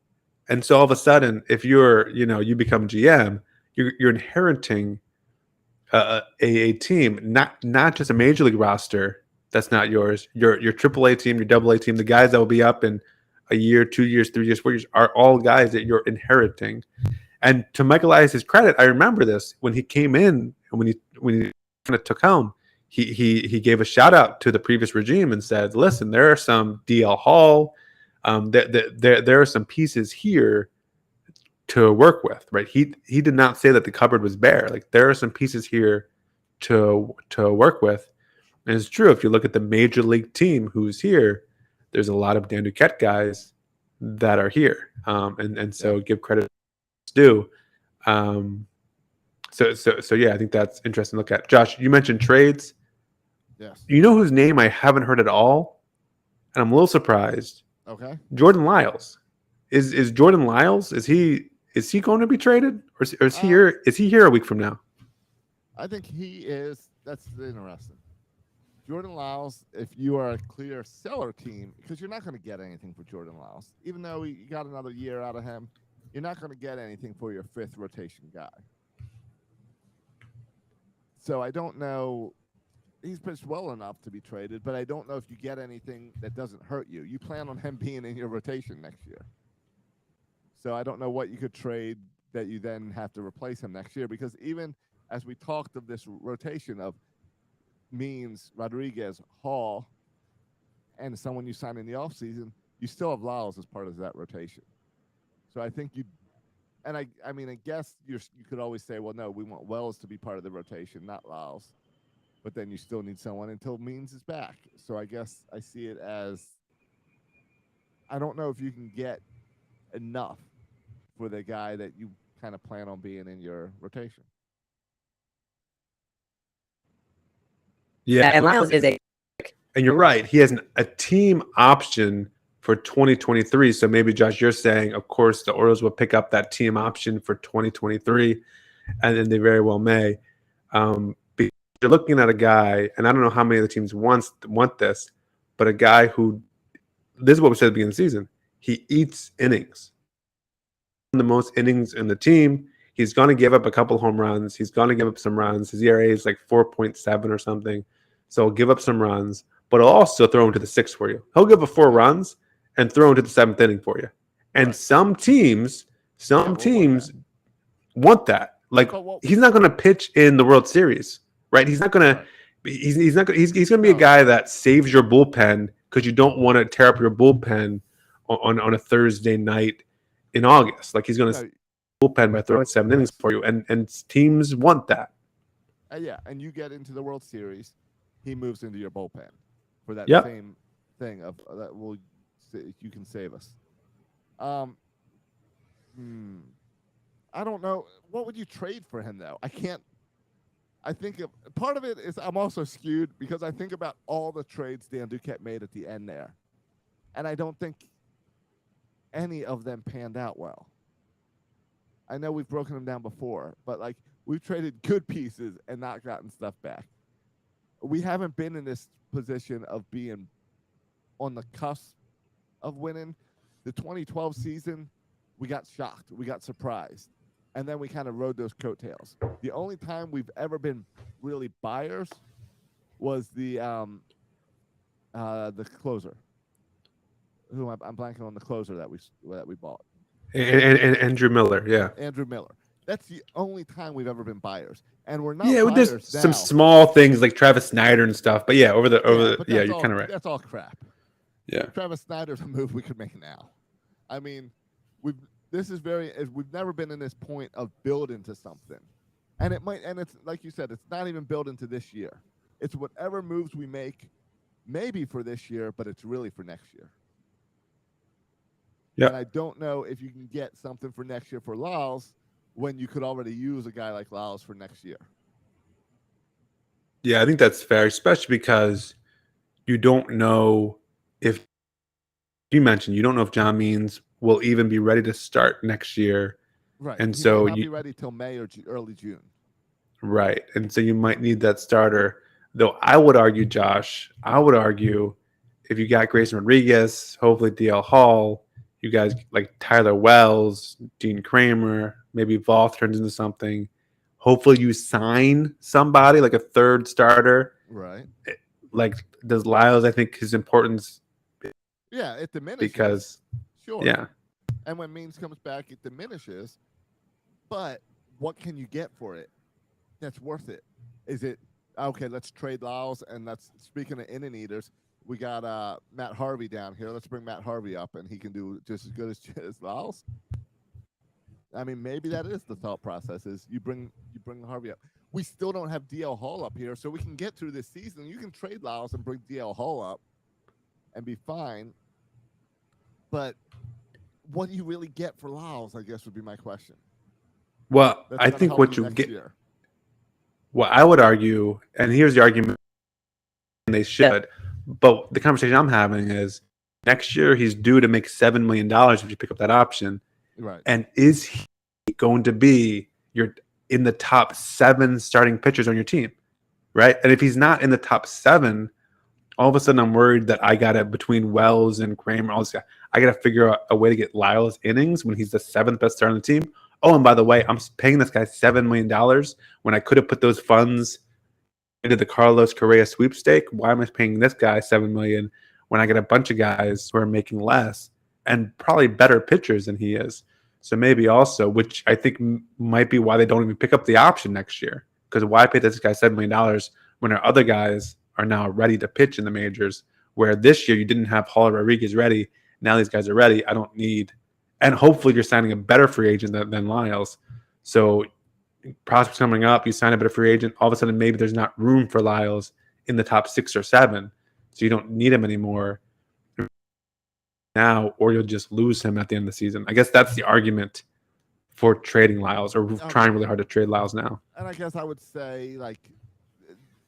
B: And so all of a sudden, if you become GM, you're inheriting a team, not just a major league roster That's not yours. Your AAA team, your AA team, the guys that will be up in a year, 2 years, 3 years, 4 years are all guys that you're inheriting. And to Michael Elias' credit, I remember this when he came in and when he kind of took home, he gave a shout out to the previous regime and said, "Listen, there are some DL Hall, there are some pieces here to work with." Right? He did not say that the cupboard was bare. Like there are some pieces here to work with. And it's true. If you look at the major league team who's here, there's a lot of Dan Duquette guys that are here, and so give credit due. So yeah, I think that's interesting to look at. Josh, you mentioned trades.
A: Yes.
B: You know whose name I haven't heard at all, and I'm a little surprised.
A: Okay.
B: Jordan Lyles. Is Jordan Lyles? Is he going to be traded, or is he here? Is he here a week from now?
A: I think he is. That's interesting. Jordan Lyles, if you are a clear seller team, because you're not going to get anything for Jordan Lyles, even though you got another year out of him, you're not going to get anything for your fifth rotation guy. So I don't know. He's pitched well enough to be traded, but I don't know if you get anything that doesn't hurt you. You plan on him being in your rotation next year. So I don't know what you could trade that you then have to replace him next year, because even as we talked of this rotation of Means, Rodriguez, Hall, and someone you sign in the offseason, you still have Lyles as part of that rotation. So I think I mean, I guess you could always say, well, no, we want Wells to be part of the rotation, not Lyles. But then you still need someone until Means is back. So I guess I see it as, I don't know if you can get enough for the guy that you kind of plan on being in your rotation.
B: Yeah,
D: and Lyles is a.
B: and you're right. He has a team option for 2023. So maybe, Josh, you're saying, of course, the Orioles will pick up that team option for 2023, and then they very well may. Because you're looking at a guy, and I don't know how many of the teams want this, but a guy who, this is what we said at the beginning of the season, he eats innings. The most innings in the team. He's going to give up a couple home runs. He's going to give up some runs. His ERA is like 4.7 or something. So he'll give up some runs, but he'll also throw into the sixth for you. He'll give up 4 runs and throw into the 7th inning for you. And
A: Right.
B: some teams want that. Like he's not going to pitch in the World Series, right? He's not going to.
A: Right.
B: He's going to be a guy that saves your bullpen because you don't want to tear up your bullpen on a Thursday night in August. Like he's going to bullpen by throwing 7 innings for you, and teams want that.
A: Yeah, and you get into the World Series, he moves into your bullpen for that same thing of that will you can save us. I don't know. What would you trade for him though? I can't. I think part of it is I'm also skewed because I think about all the trades Dan Duquette made at the end there, and I don't think any of them panned out well. I know we've broken them down before, but like we've traded good pieces and not gotten stuff back. We haven't been in this position of being on the cusp of winning. The 2012 season, we got shocked. We got surprised. And then we kind of rode those coattails. The only time we've ever been really buyers was the closer. Who I'm blanking on the closer that we bought.
B: And Andrew Miller, yeah.
A: Andrew Miller. That's the only time we've ever been buyers, and we're not.
B: Yeah,
A: buyers
B: there's
A: now.
B: some small things like Travis Snyder and stuff, but yeah, you're kind of right.
A: That's all crap.
B: Yeah,
A: Travis Snyder's a move we could make now. I mean, we've never been in this point of building to something, and it's like you said, it's not even building to this year. It's whatever moves we make, maybe for this year, but it's really for next year.
B: Yeah,
A: and I don't know if you can get something for next year for Lyles when you could already use a guy like Lyles for next year.
B: Yeah, I think that's fair, especially because you don't know if you mentioned you don't know if John Means will even be ready to start next year.
A: Right.
B: And
A: he
B: so
A: may not be ready till May or early June.
B: Right. And so you might need that starter. Though I would argue, Josh, if you got Grayson Rodriguez, hopefully DL Hall, you guys like Tyler Wells, Dean Kramer, maybe Voth turns into something. Hopefully you sign somebody like a third starter.
A: Right.
B: like does Lyles, I think his importance
A: Yeah, it diminishes.
B: because
A: Sure.
B: yeah.
A: And when Means comes back, it diminishes. But what can you get for it that's worth it? Is it okay? Let's trade Lyles, and that's speaking of inning eaters. We got Matt Harvey down here. Let's bring Matt Harvey up, and he can do just as good as Lyles. I mean, maybe that is the thought process. Is you bring Harvey up. We still don't have DL Hall up here, so we can get through this season. You can trade Lyles and bring DL Hall up, and be fine. But what do you really get for Lyles? I guess would be my question.
B: Well,
A: That's
B: I
A: gonna
B: think
A: help
B: what you
A: next
B: get,
A: year.
B: what I would argue, and here's the argument they should, but the conversation I'm having is next year he's due to make $7 million if you pick up that option.
A: Right.
B: And is he going to be in the top 7 starting pitchers on your team? Right. And if he's not in the top 7, all of a sudden I'm worried that I got it between Wells and Kramer. I got to figure out a way to get Lyles innings when he's the 7th best starter on the team. Oh, and by the way, I'm paying this guy $7 million when I could have put those funds into the Carlos Correa sweepstake. Why am I paying this guy $7 million when I get a bunch of guys who are making less and probably better pitchers than he is? So maybe also, which I think might be why they don't even pick up the option next year. Because why pay this guy $7 million when our other guys are now ready to pitch in the majors? Where this year you didn't have Hall Rodriguez ready. Now these guys are ready. I don't need, and hopefully you're signing a better free agent than Lyles. So prospects coming up, you sign a better free agent. All of a sudden, maybe there's not room for Lyles in the top 6 or 7, so you don't need him anymore now, or you'll just lose him at the end of the season. I guess that's the argument for trading Lyles, or trying really hard to trade Lyles now.
A: And I guess I would say, like,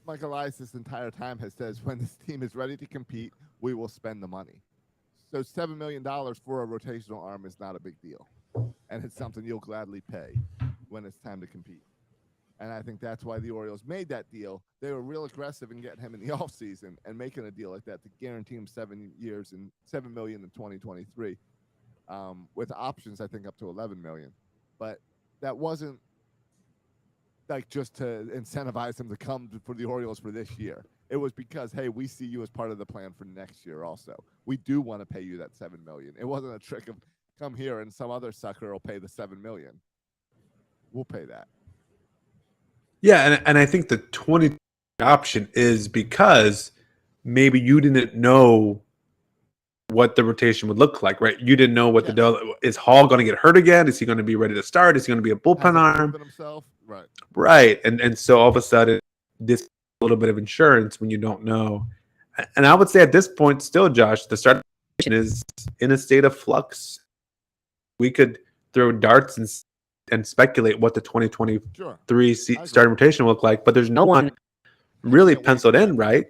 A: Michael Elias this entire time has said, when this team is ready to compete, we will spend the money. So $7 million for a rotational arm is not a big deal. And it's something you'll gladly pay when it's time to compete. And I think that's why the Orioles made that deal. They were real aggressive in getting him in the offseason and making a deal like that to guarantee him 7 years and $7 million in 2023, with options, I think, up to $11 million. But that wasn't like just to incentivize him to come for the Orioles for this year. It was because, hey, we see you as part of the plan for next year also. We do want to pay you that $7 million. It wasn't a trick of come here and some other sucker will pay the $7 million. We'll pay that.
B: Yeah, and I think the 20 option is because maybe you didn't know what the rotation would look like, right? You didn't know what is Hall going to get hurt again? Is he going to be ready to start? Is he going to be a bullpen arm?
A: Himself? Right.
B: Right. And so all of a sudden, this is a little bit of insurance when you don't know. And I would say at this point, still, Josh, the starting rotation is in a state of flux. We could throw darts and speculate what the 2023 starting rotation will look like, but there's no one really penciled in, right?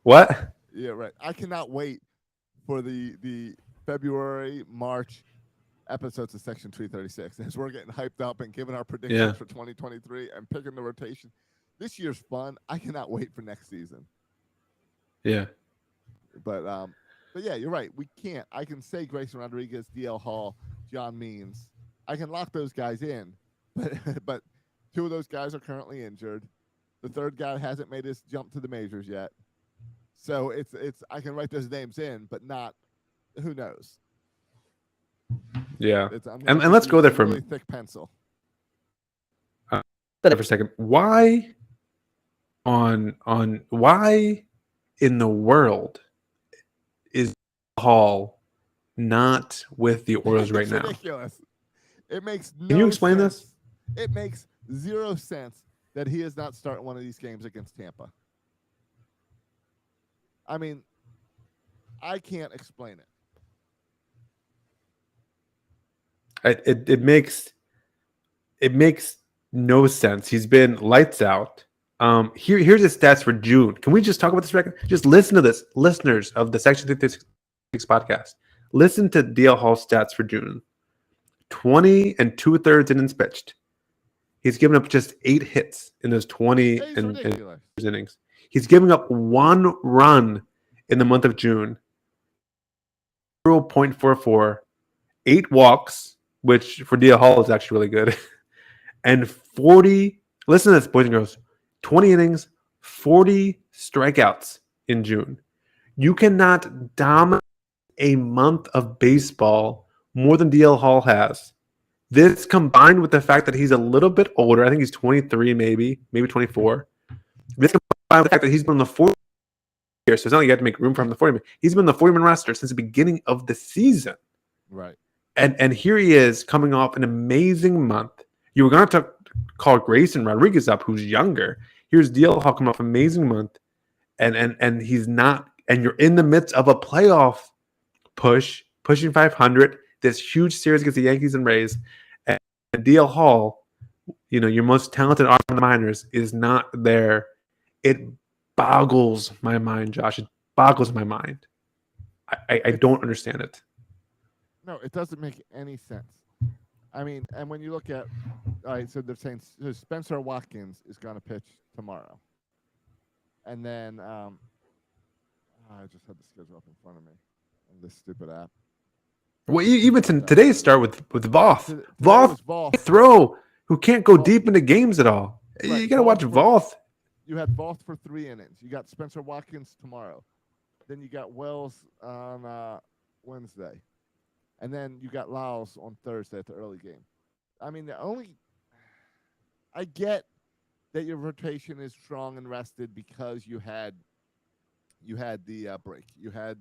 B: What?
A: Yeah, right. I cannot wait for the February, March episodes of Section 336 as we're getting hyped up and giving our predictions for 2023 and picking the rotation. This year's fun. I cannot wait for next season.
B: Yeah.
A: But yeah, you're right. We can't. I can say Grayson Rodriguez, DL Hall, John Means. I can lock those guys in, but 2 of those guys are currently injured. The third guy hasn't made his jump to the majors yet. So it's I can write those names in, but not who knows.
B: Yeah. And let's go there for a
A: really thick pencil.
B: For a second. Why why in the world is Hall not with the Orioles right now?
A: Ridiculous. It makes no
B: Can you explain
A: sense.
B: this?
A: It makes 0 sense that he is not starting one of these games against Tampa. I mean, I can't explain it.
B: It makes no sense. He's been lights out. Here's his stats for June. Can we just talk about this record? Just listen to this, listeners of the Section 336 podcast. Listen to DL Hall's stats for June. 20 2/3 innings pitched. He's given up just 8 hits in those 20 innings. He's giving up 1 run in the month of June. 0.44, 8 walks, which for DL Hall is actually really good. And 40, listen to this, boys and girls, 20 innings, 40 strikeouts in June. You cannot dominate a month of baseball more than DL Hall has. This combined with the fact that he's a little bit older, I think he's 23, maybe 24. This combined with the fact that he's been on the 40 years, so it's not like you have to make room for him in the 40 man. He's been on the 40-man roster since the beginning of the season.
A: Right.
B: And here he is coming off an amazing month. You were going to call Grayson Rodriguez up, who's younger. Here's DL Hall coming off an amazing month, and he's not. And you're in the midst of a playoff pushing 500. This huge series against the Yankees and Rays, and DL Hall, your most talented arm in the minors, is not there. It boggles my mind, Josh. It boggles my mind. I don't understand it.
A: No, it doesn't make any sense. I mean, and when you look at, all right, so they're saying Spencer Watkins is going to pitch tomorrow. And then, I just had the schedule up in front of me on this stupid app.
B: Well, even today's start with Voth.
A: Voth
B: throw, who can't go deep into games at all. Right. You got to watch Voth.
A: You had Voth for 3 innings. You got Spencer Watkins tomorrow. Then you got Wells on Wednesday. And then you got Lyles on Thursday at the early game. I mean, I get that your rotation is strong and rested because you had the break. You had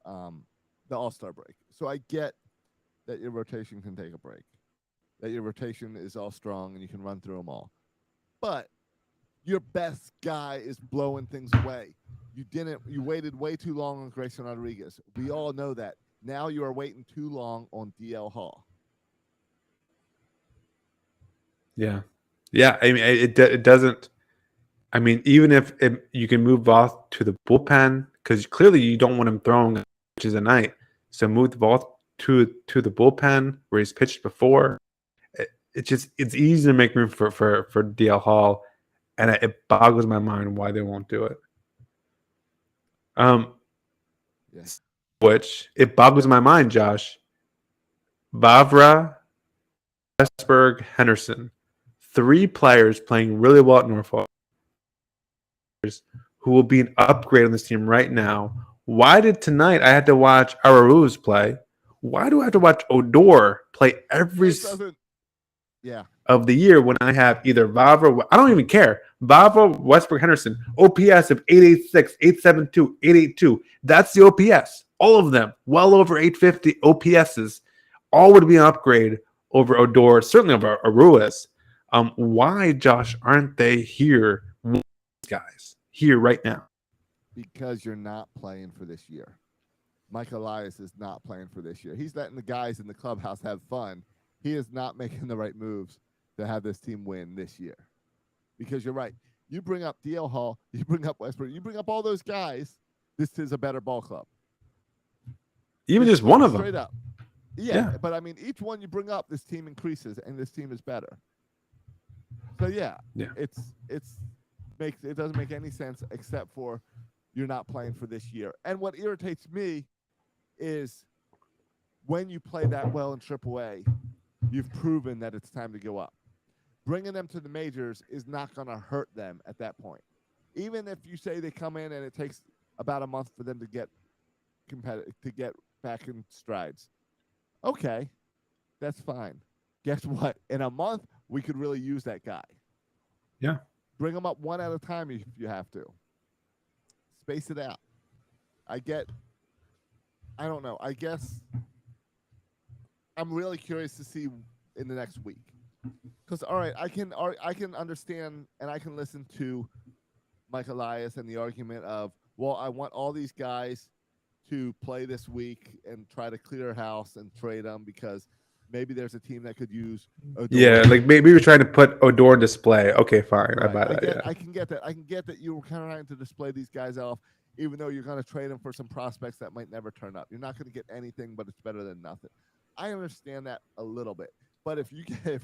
A: the All-Star break. So I get that your rotation can take a break, that your rotation is all strong and you can run through them all. But your best guy is blowing things away. You waited way too long on Grayson Rodriguez. We all know that. Now you are waiting too long on DL Hall.
B: Yeah. I mean, it doesn't. I mean, even if you can move Voth to the bullpen, because clearly you don't want him throwing pitches a night. So move Voth to the bullpen where he's pitched before. It's easy to make room for DL Hall, and it boggles my mind why they won't do it.
A: Yes.
B: Which it boggles my mind, Josh. Vavra, Westberg, Henderson, 3 players playing really well at Norfolk, who will be an upgrade on this team right now. Why did tonight I had to watch Arauz play? Why do I have to watch Odor play every of the year when I have either Vavra? I don't even care. Vavra, Westbrook, Henderson, OPS of 886, 872, 882. That's the OPS. All of them, well over 850 OPSs, all would be an upgrade over Odor, certainly over Arauz. Why, Josh, aren't they here, guys, here right now?
A: Because you're not playing for this year. Mike Elias is not playing for this year. He's letting the guys in the clubhouse have fun. He is not making the right moves to have this team win this year. Because you're right. You bring up DL Hall, you bring up Westbrook, you bring up all those guys, this is a better ball club.
B: Even just one of them.
A: Straight up. Yeah, but I mean, each one you bring up, this team increases, and this team is better. So it doesn't make any sense except for you're not playing for this year. And what irritates me is when you play that well in AAA, you've proven that it's time to go up. Bringing them to the majors is not going to hurt them at that point. Even if you say they come in and it takes about a month for them to get competitive, to get back in strides. Okay, that's fine. Guess what? In a month, we could really use that guy.
B: Yeah.
A: Bring them up one at a time if you have to. Space it out. I don't know. I guess I'm really curious to see in the next week. Because, all right, I can understand and I can listen to Mike Elias and the argument of, well, I want all these guys to play this week and try to clear house and trade them because maybe there's a team that could use Odor.
B: Yeah, like maybe we're trying to put Odor on display. Okay, fine.
A: Right.
B: I buy that.
A: I can get that. I can get that you were kind of trying to display these guys off, even though you're going to trade them for some prospects that might never turn up. You're not going to get anything, but it's better than nothing. I understand that a little bit. But if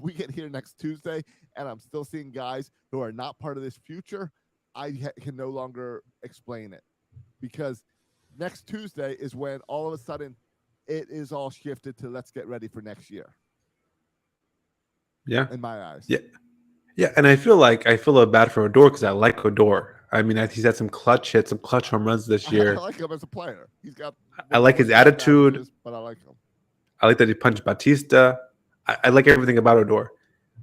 A: we get here next Tuesday and I'm still seeing guys who are not part of this future, I can no longer explain it. Because next Tuesday is when all of a sudden it is all shifted to let's get ready for next year.
B: Yeah.
A: In my eyes.
B: Yeah. Yeah, and I feel a little bad for Odor because I like Odor. I mean, he's had some clutch hits, some clutch home runs this
A: I
B: year.
A: like him as a player. He's got
B: I like his attitude.
A: averages, but I like him.
B: I like that he punched Batista. I like everything about Odor.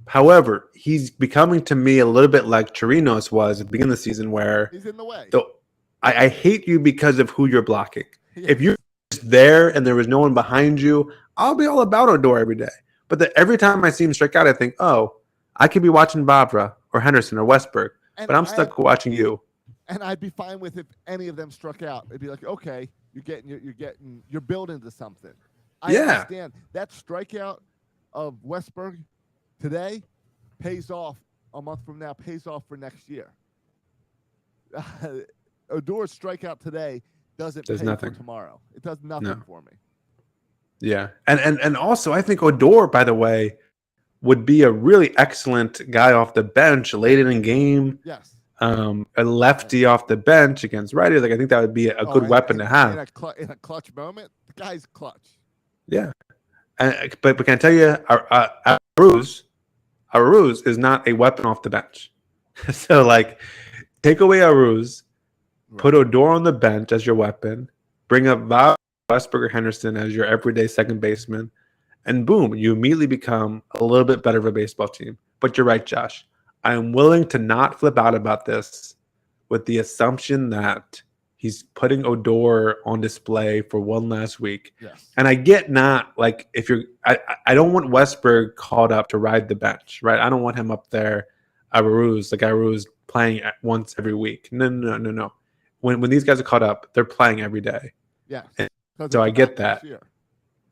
B: However, he's becoming to me a little bit like Chirinos was at the beginning of the season, where
A: He's in the way.
B: I hate you because of who you're blocking.
A: Yes.
B: If you're just there and there was no one behind you, I'll be all about Odor every day. But every time I see him strike out, I think, oh, I could be watching Vavra or Henderson or Westberg, but I'm stuck watching you.
A: And I'd be fine with if any of them struck out. It'd be like, okay, you're building to something. I understand that strikeout of Westberg today pays off a month from now, pays off for next year. Odor's strikeout today does nothing for tomorrow. It does nothing for me.
B: Yeah. And also I think Odor, by the way, would be a really excellent guy off the bench late in a game.
A: Yes.
B: A lefty off the bench against righties. Like I think that would be a good weapon to have.
A: In a clutch moment, the guy's clutch.
B: Yeah. But can I tell you, Aruz is not a weapon off the bench. So, like, take away Aruz, put Odor on the bench as your weapon, bring up Westberg or Henderson as your everyday second baseman, and boom, you immediately become a little bit better of a baseball team. But you're right, Josh. I am willing to not flip out about this with the assumption that he's putting Odor on display for one last week.
A: Yes.
B: And I get not like if you're I don't want Westberg called up to ride the bench, right? I don't want him up there, Aruz playing once every week. No. When these guys are caught up, they're playing every day.
A: Yeah.
B: So I get that.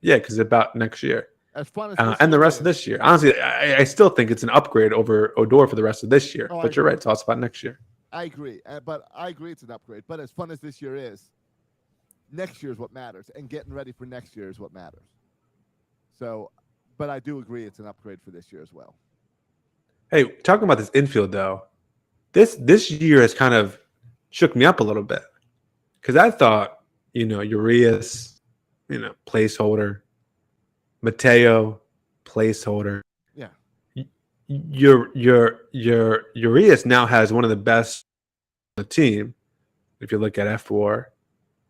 B: Yeah, because it's about next year.
A: As fun as
B: and the rest of this year. Honestly, I still think it's an upgrade over Odor for the rest of this year. But you're right, it's also about next year.
A: I agree, it's an upgrade. But as fun as this year is, next year is what matters, and getting ready for next year is what matters. So, but I do agree it's an upgrade for this year as well.
B: Hey, talking about this infield though, this year has kind of shook me up a little bit because I thought, Urias, placeholder, Mateo, placeholder.
A: Yeah.
B: Your Urias now has one of the best on the team. If you look at F4,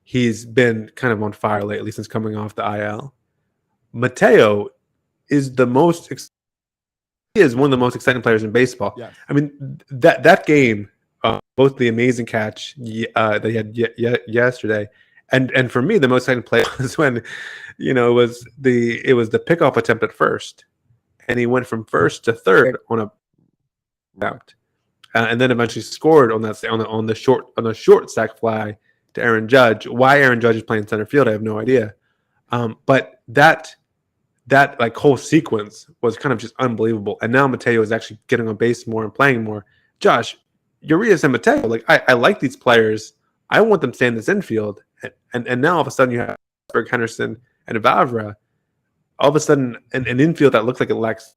B: he's been kind of on fire lately since coming off the IL. Mateo is one of the most exciting players in baseball.
A: Yes.
B: I mean that game, both the amazing catch that he had yesterday, and for me the most exciting play was when, it was the pickoff attempt at first, and he went from first to third on a attempt, and then eventually scored on the short sac fly to Aaron Judge. Why Aaron Judge is playing center field, I have no idea. But that like whole sequence was kind of just unbelievable. And now Mateo is actually getting on base more and playing more. Josh, Urias and Mateo, like I like these players. I want them to stay in this infield. And now all of a sudden you have Berg, Henderson, and Vavra. All of a sudden an infield that looks like it lacks.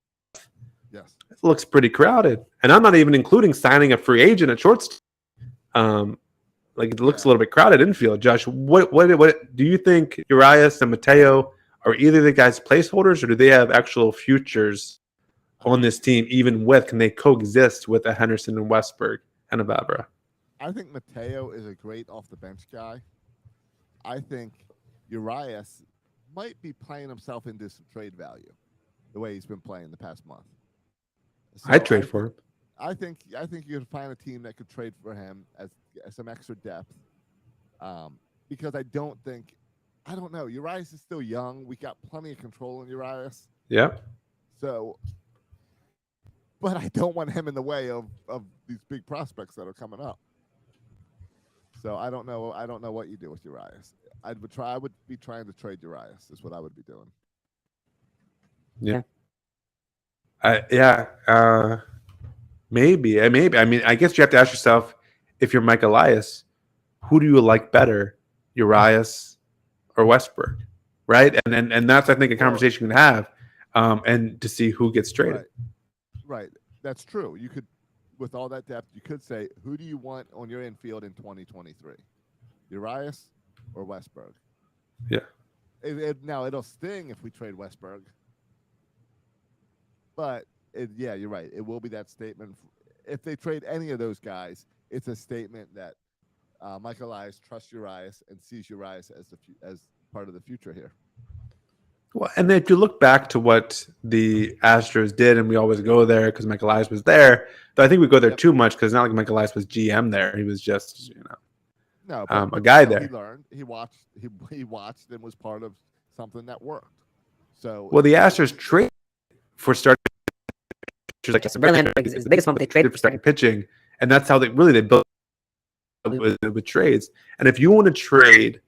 A: Yes.
B: It looks pretty crowded. And I'm not even including signing a free agent at shortstop. Like it looks a little bit crowded infield. Josh, what do you think Urias and Mateo are either the guys placeholders, or do they have actual futures on this team? Can they coexist with a Henderson and Westberg and a Vavra?
A: I think Mateo is a great off the bench guy. I think Urias might be playing himself into some trade value, the way he's been playing the past month. So
B: I'd trade for him.
A: I think you could find a team that could trade for him as some extra depth. Because I don't know. Urias is still young. We got plenty of control in Urias.
B: Yeah.
A: So, but I don't want him in the way of these big prospects that are coming up. So I don't know. I don't know what you do with Urias. I would be trying to trade Urias. Is what I would be doing.
B: Yeah. Maybe. I mean, I guess you have to ask yourself, if you're Mike Elias, who do you like better, Urias or Westberg, right? And that's, I think, a conversation you can have, and to see who gets traded.
A: Right. That's true. You could, with all that depth, you could say, who do you want on your infield in 2023, Urias or Westberg?
B: Yeah.
A: Now it'll sting if we trade Westberg, but Yeah, you're right. It will be that statement. If they trade any of those guys, it's a statement that Michael Elias trusts Urias and sees Urias as part of the future here.
B: Well, and then if you look back to what the Astros did, and we always go there because Michael Elias was there, though I think we go there
A: Yep.
B: too much because not like Michael Elias was GM there. He was just,
A: No,
B: a guy
A: you know,
B: there.
A: He learned. He watched and was part of something that worked. So
B: Well, the Astros trade for starting pitchers like Justin Verlander is the biggest one, but they traded for starting pitching, and that's how they built with trades. And if you want to trade,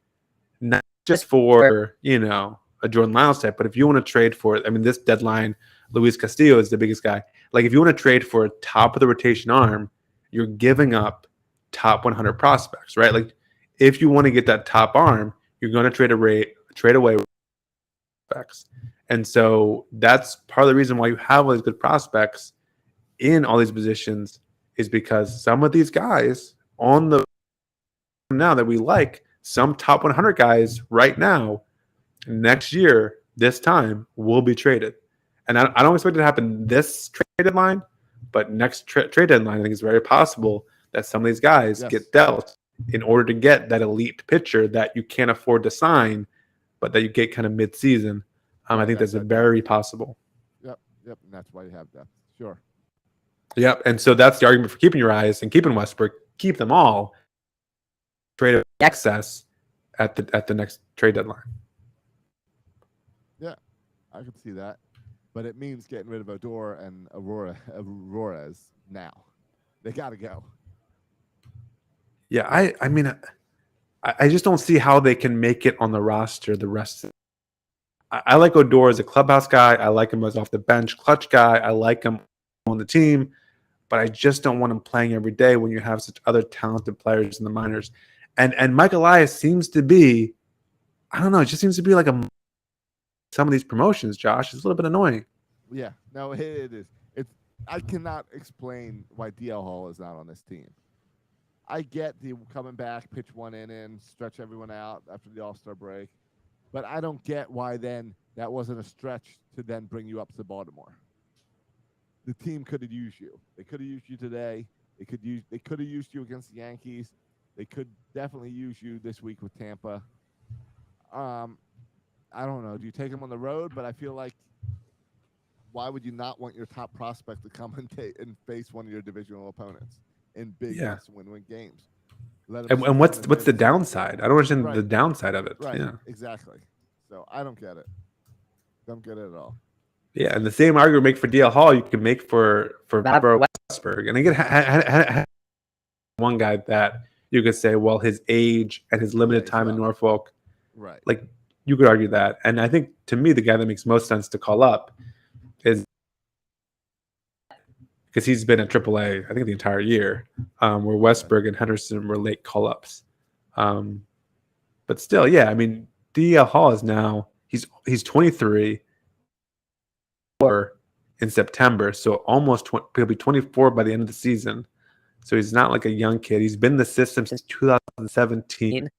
B: not just for a Jordan Lyles type, but if you want to trade for, I mean, this deadline, Luis Castillo is the biggest guy. Like if you want to trade for a top of the rotation arm, you're giving up top 100 prospects, right? Like if you want to get that top arm, you're going to trade away prospects. And so that's part of the reason why you have all these good prospects in all these positions is because some of these guys on the now that we like, some top 100 guys right now, next year, this time, will be traded. And I don't expect it to happen this trade deadline, but next trade deadline, I think it's very possible that some of these guys get dealt in order to get that elite pitcher that you can't afford to sign, but that you get kind of mid-season. I think that's very possible.
A: Yep. And that's why you have that. Sure.
B: Yep. And so that's the argument for keeping your eyes and keeping Westbrook. Keep them all. Trade excess at the next trade deadline.
A: Yeah, I could see that, but it means getting rid of Odor and Auroras now. They got to go.
B: Yeah, I mean, I just don't see how they can make it on the roster the rest of I like Odor as a clubhouse guy. I like him as off the bench clutch guy. I like him on the team, but I just don't want him playing every day when you have such other talented players in the minors. And Mike Elias seems to be, I don't know, it just seems to be like some of these promotions, Josh. It's a little bit annoying.
A: Yeah, no, it is. I cannot explain why DL Hall is not on this team. I get the coming back, pitch one inning, stretch everyone out after the All-Star break. But I don't get why then that wasn't a stretch to then bring you up to Baltimore. The team could have used you. They could have used you today. They could have used you against the Yankees. They could definitely use you this week with Tampa. I don't know. Do you take them on the road? But I feel like why would you not want your top prospect to come and face one of your divisional opponents in big win-win games?
B: And what's the downside? I don't understand the downside of it.
A: Right.
B: Yeah.
A: Exactly. So I don't get it. Don't get it at all.
B: Yeah, and the same argument make for DL Hall you can make for Westberg. And again, one guy that you could say, well, his age and his limited time in Norfolk,
A: right?
B: Like you could argue that. And I think to me, the guy that makes most sense to call up is because he's been at AAA, I think the entire year, where Westberg and Henderson were late call-ups. But still, yeah, I mean, DL Hall is now he's 23 in September, so almost he'll be 24 by the end of the season. So he's not like a young kid. He's been in the system since 2017.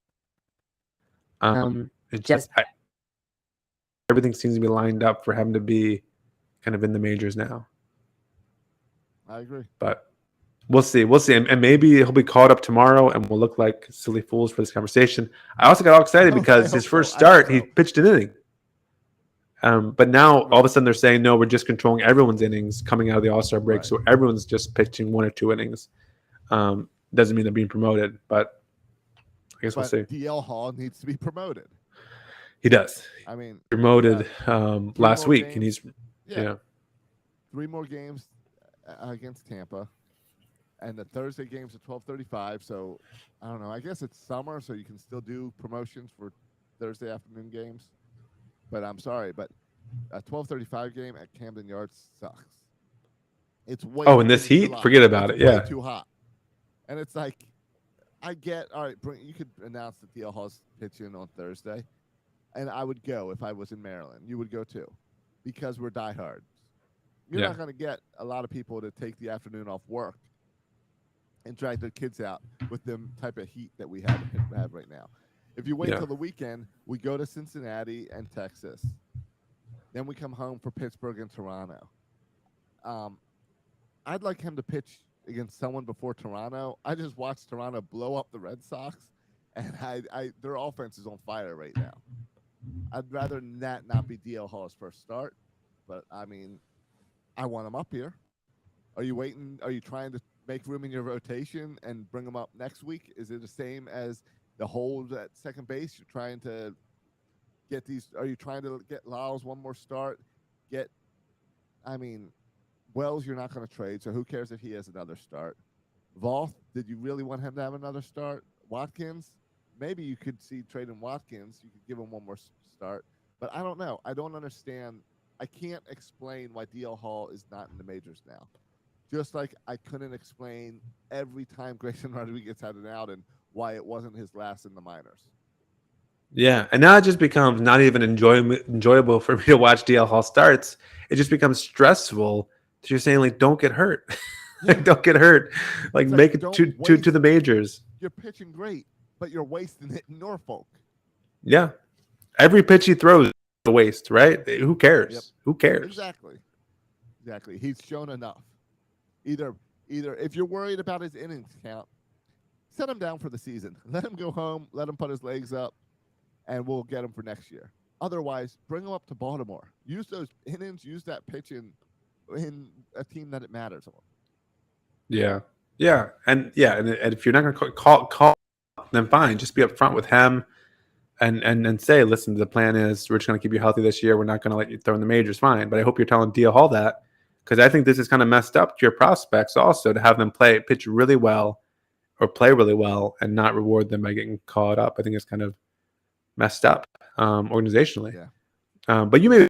B: Everything seems to be lined up for him to be kind of in the majors now.
A: I agree.
B: But we'll see. And maybe he'll be called up tomorrow and we'll look like silly fools for this conversation. I also got all excited because his first start, he pitched an inning. But now all of a sudden they're saying, no, we're just controlling everyone's innings coming out of the All-Star break. So everyone's just pitching 1 or 2 innings. Doesn't mean they're being promoted, but I guess we'll see.
A: DL Hall needs to be promoted.
B: He does.
A: I mean,
B: promoted last week,
A: games.
B: And he's
A: 3 more games against Tampa, and the Thursday games at 12:35. So I don't know. I guess it's summer, so you can still do promotions for Thursday afternoon games. But I'm sorry, but a 12:35 game at Camden Yards sucks. It's way.
B: Oh, in this heat, forget about it. Yeah,
A: way too hot. And it's like, I get all right. You could announce that DL Hall's pitching on Thursday, and I would go if I was in Maryland. You would go too, because we're diehards. You're not going to get a lot of people to take the afternoon off work and drag their kids out with the type of heat that we have right now. If you wait till the weekend, we go to Cincinnati and Texas. Then we come home for Pittsburgh and Toronto. Um, I'd like him to pitch against someone before Toronto. I just watched Toronto blow up the Red Sox, and their offense is on fire right now. I'd rather that not be DL Hall's first start, but I mean, I want him up here. Are you waiting? Are you trying to make room in your rotation and bring him up next week? Is it the same as the hold at second base? You're trying to get these. Are you trying to get Lyles one more start? Get, I mean, Wells, you're not going to trade, so who cares if he has another start? Voth, did you really want him to have another start? Watkins, maybe you could see trading Watkins. You could give him one more start, but I don't know. I don't understand. I can't explain why DL Hall is not in the majors now. Just like I couldn't explain every time Grayson Rodriguez had an out and why it wasn't his last in the minors.
B: Yeah, and now it just becomes not even enjoyable for me to watch DL Hall starts. It just becomes stressful. You're saying like, don't get hurt, like, don't get hurt, like make it to the majors.
A: You're pitching great, but you're wasting it in Norfolk.
B: Yeah, every pitch he throws is a waste, right? Who cares?
A: Yep.
B: Who cares?
A: Exactly. He's shown enough. Either if you're worried about his innings count, set him down for the season. Let him go home. Let him put his legs up, and we'll get him for next year. Otherwise, bring him up to Baltimore. Use those innings. Use that pitch in a team that it matters on.
B: Yeah, and if you're not going to call, then fine. Just be upfront with him, and say, listen, the plan is we're just going to keep you healthy this year. We're not going to let you throw in the majors. Fine, but I hope you're telling DL Hall that, because I think this is kind of messed up to your prospects also, to have them pitch really well or play really well and not reward them by getting caught up. I think it's kind of messed up organizationally.
A: Yeah.
B: But you maybe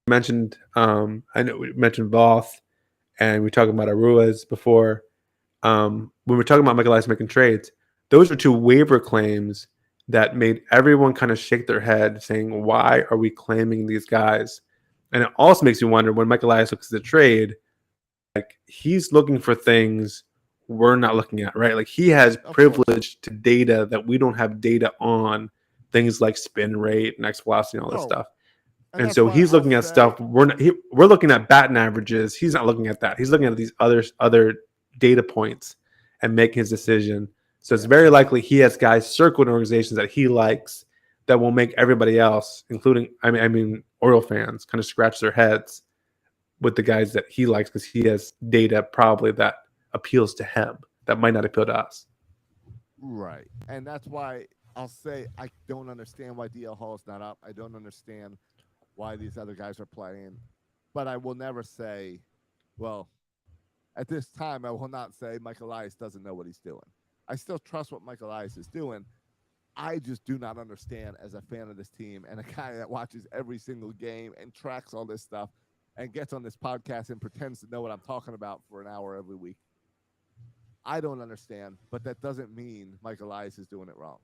B: mentioned, I know we mentioned Voth, and we were talking about Aruas before. When we're talking about Michael Lyles making trades, those are two waiver claims that made everyone kind of shake their head, saying, why are we claiming these guys? And it also makes you wonder, when Michael Lyles looks at the trade, like, he's looking for things we're not looking at, right? Like, he has privilege to data that we don't have data on, things like spin rate and X velocity and all this stuff. And so he's looking at stuff we're looking at batting averages. He's not looking at that. He's looking at these other data points and making his decision. So it's very likely he has guys circled in organizations that he likes that will make everybody else, including I mean Oriole fans, kind of scratch their heads with the guys that he likes, because he has data probably that appeals to him that might not appeal to us.
A: Right. And that's why I'll say I don't understand why DL Hall is not up. I don't understand why these other guys are playing. But I will never say, well, at this time, I will not say Michael Lyles doesn't know what he's doing. I still trust what Michael Lyles is doing. I just do not understand, as a fan of this team and a guy that watches every single game and tracks all this stuff and gets on this podcast and pretends to know what I'm talking about for an hour every week. I don't understand, but that doesn't mean Michael Lyles is doing it wrong.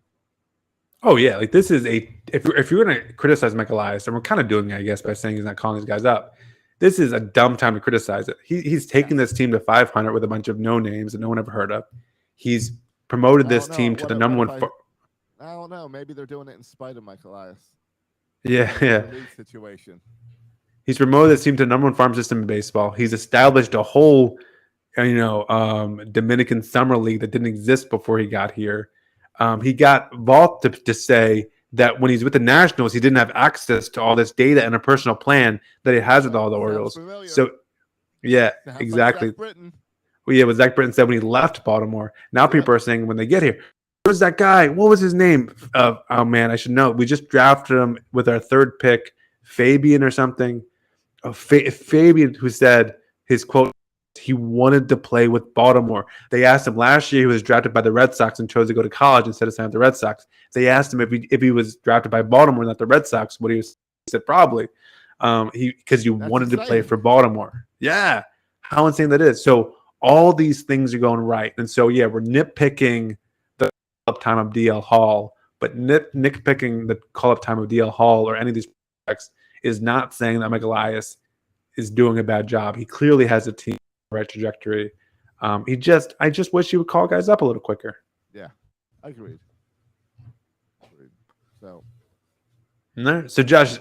B: Oh yeah, like, this is if you're going to criticize Michael Lyles, and we're kind of doing it, I guess, by saying he's not calling these guys up, this is a dumb time to criticize it. He's taken this team to 500 with a bunch of no names that no one ever heard of. He's promoted this team to the number one.
A: I don't know. Maybe they're doing it in spite of Michael Lyles.
B: Yeah.
A: Situation.
B: He's promoted this team to the number one farm system in baseball. He's established a whole, Dominican summer league that didn't exist before he got here. He got Vault to say that when he's with the Nationals, he didn't have access to all this data and a personal plan that he has with all the Orioles.
A: Familiar.
B: So, yeah,
A: Sounds
B: exactly.
A: Like
B: Well, yeah, what Zach Britton said when he left Baltimore. Now people are saying when they get here, where's that guy? What was his name? Oh man, I should know. We just drafted him with our third pick, Fabian or something. Fabian, who said his quote, he wanted to play with Baltimore. They asked him last year, he was drafted by the Red Sox and chose to go to college instead of signing with the Red Sox. They asked him if he was drafted by Baltimore, not the Red Sox. What he said, probably, because you wanted to play for Baltimore. Yeah, how insane that is. So all these things are going right, and so yeah, we're nitpicking the call-up time of DL Hall, but nitpicking the call-up time of DL Hall or any of these prospects is not saying that Michael Lyles is doing a bad job. He clearly has a team on the right trajectory. I just wish he would call guys up a little quicker.
A: Yeah, agreed. So,
B: Josh,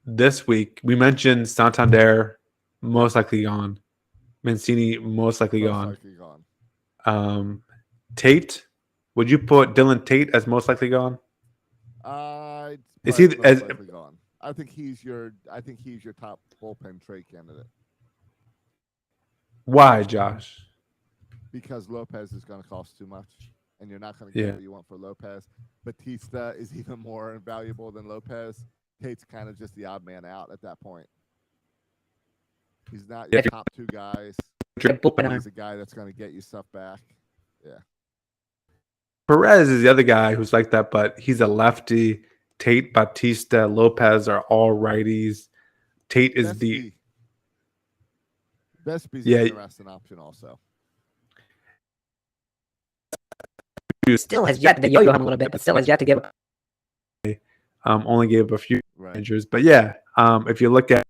B: this week we mentioned Santander, most likely gone. Mancini most likely
A: Most
B: gone.
A: likely gone.
B: Tate, would you put Dylan Tate as most likely gone?
A: Is
B: he
A: most
B: as-
A: likely gone? I think he's your top bullpen trade candidate
B: Why, Josh?
A: because Lopez is going to cost too much, and you're not going to get
B: Yeah.
A: what you want for Lopez. Batista is even more valuable than Lopez. Tate's kind of just the odd man out at that point. He's not your top two guys. He's a guy that's going to get you stuff back. Yeah.
B: Perez is the other guy who's like that, but he's a lefty. Tate, Batista, Lopez are all righties. Tate is
A: Vespi's
B: Yeah.
A: an interesting option also.
D: Still has yet to yo-yo him a little bit, but still has yet to give.
B: Only gave a few
A: Right.
B: injuries, but yeah, if you look at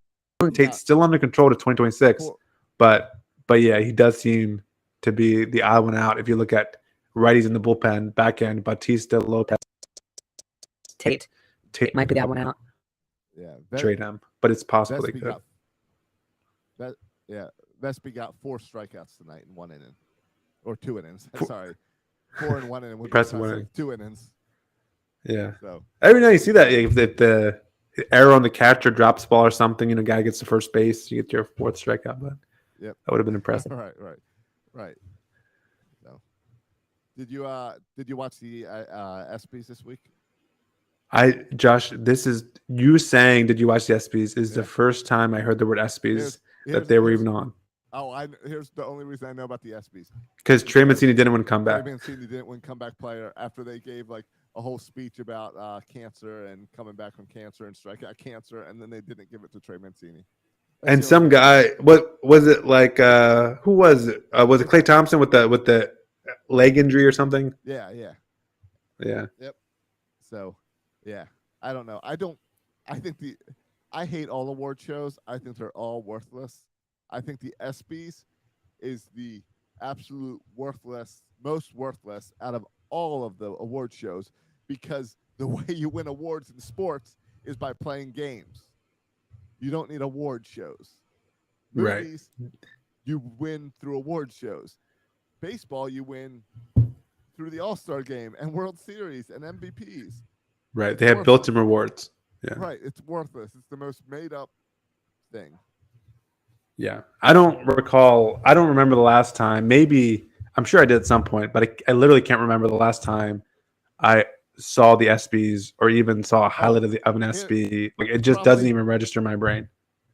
B: Tate's still under control to 2026, but yeah, he does seem to be the odd one out. If you look at righties in the bullpen, back end, Batista, Lopez,
D: Tate might be that one out.
A: Yeah.
B: trade him, but it's possible they
A: Vespi
B: could.
A: Vespi got 4 strikeouts tonight in 1 inning, or 2 innings. Sorry, 4 in 1 inning. Would be
B: Impressive
A: impressive.
B: winning.
A: 2 innings.
B: Yeah.
A: So
B: Every now you see that if the error on the catcher drops the ball or something, guy gets to first base, you get your 4th strikeout. But
A: Yep.
B: that would have been impressive.
A: right. So, did you watch the ESPYs this week?
B: Josh, this is you saying, did you watch the ESPYs? Is
A: Yeah.
B: the first time I heard the word ESPYs that
A: Here's-
B: they were
A: here's-
B: even on.
A: Oh, here's the only reason I know about the ESPYs.
B: Because Trey Mancini didn't win comeback.
A: Trey Mancini didn't win comeback player after they gave like a whole speech about cancer and coming back from cancer and strikeout cancer, and then they didn't give it to Trey Mancini. That's
B: And
A: the
B: some
A: only-
B: guy, what was it like? Who was it? Was it Klay Thompson with the leg injury or something?
A: Yeah.
B: Yeah.
A: So, yeah, I don't know. I hate all award shows. I think they're all worthless. I think the ESPYs is the absolute most worthless out of all of the award shows because the way you win awards in sports is by playing games. You don't need award shows.
B: Right.
A: Movies, you win through award shows. Baseball, you win through the All-Star game and World Series and MVPs.
B: Right. They have built-in rewards. Yeah.
A: Right. It's worthless. It's the most made-up thing.
B: Yeah. I don't remember the last time. Maybe I'm sure I did at some point, but I literally can't remember the last time I saw the ESPYs or even saw a highlight of an ESPY. Like it just doesn't even register in my brain.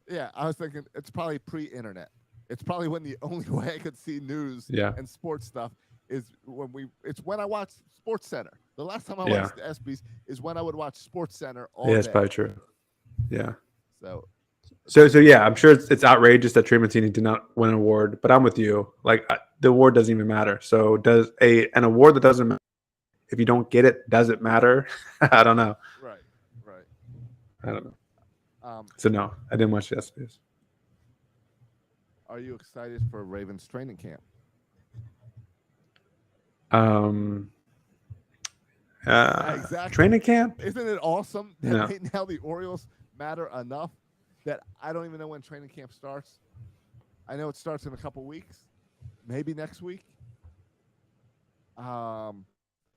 A: Yeah, I was thinking it's probably pre-internet. It's probably when the only way I could see news and sports stuff is when I watched Sports Center. The last time I watched the ESPYs is when I would watch Sports Center all day.
B: Yeah, it's probably true. Yeah.
A: So
B: yeah, I'm sure it's outrageous that Trey Mancini did not win an award, but I'm with you. Like the award doesn't even matter. So does an award that doesn't matter, if you don't get it, does it matter? I don't know.
A: Right.
B: I don't know. So no, I didn't watch the ESPYs.
A: Are you excited for Ravens training camp? Exactly.
B: Training camp?
A: Isn't it awesome that
B: No.
A: right now the Orioles matter enough that I don't even know when training camp starts? I know it starts in a couple weeks, maybe next week.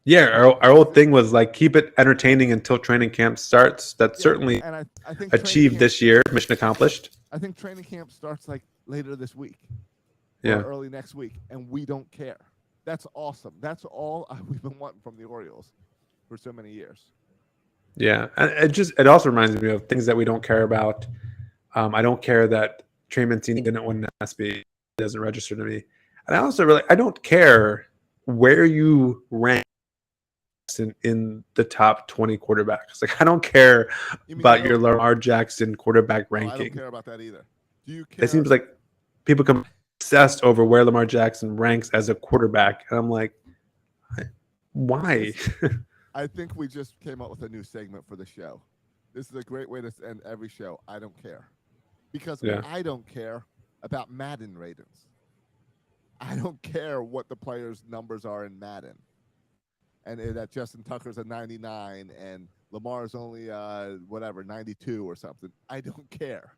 B: Yeah, our old thing was like keep it entertaining until training camp starts. That's certainly
A: and I think
B: achieved this year. Mission accomplished.
A: I think training camp starts like later this week.
B: Yeah.
A: Or early next week, and we don't care. That's awesome. That's all we've been wanting from the Orioles for so many years.
B: Yeah, and it also reminds me of things that we don't care about. I don't care that Trey Mancini didn't win an ESPY. It doesn't register to me. And I don't care where you rank in the top 20 quarterbacks. Like I don't care about your Lamar Jackson quarterback ranking.
A: I don't care about that either. Do you care?
B: It seems like people become obsessed over where Lamar Jackson ranks as a quarterback, and I'm like, why?
A: I think we just came up with a new segment for the show. This is a great way to end every show. I don't care. Because I don't care about Madden ratings. I don't care what the players' numbers are in Madden. And that Justin Tucker's a 99 and Lamar's only 92 or something. I don't care.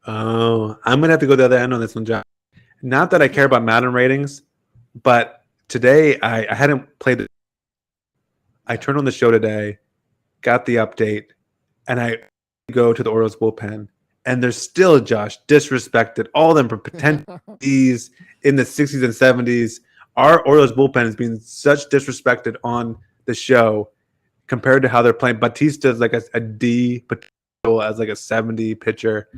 B: Oh, I'm gonna have to go the other end on this one, Josh. Not that I care about Madden ratings, but today I hadn't played. I turned on the show today, got the update, and I go to the Orioles bullpen, and they're still, Josh, disrespected. All of them for potential Ds in the 60s and 70s. Our Orioles bullpen is being such disrespected on the show compared to how they're playing. Batista's like a D potential as like a 70 pitcher.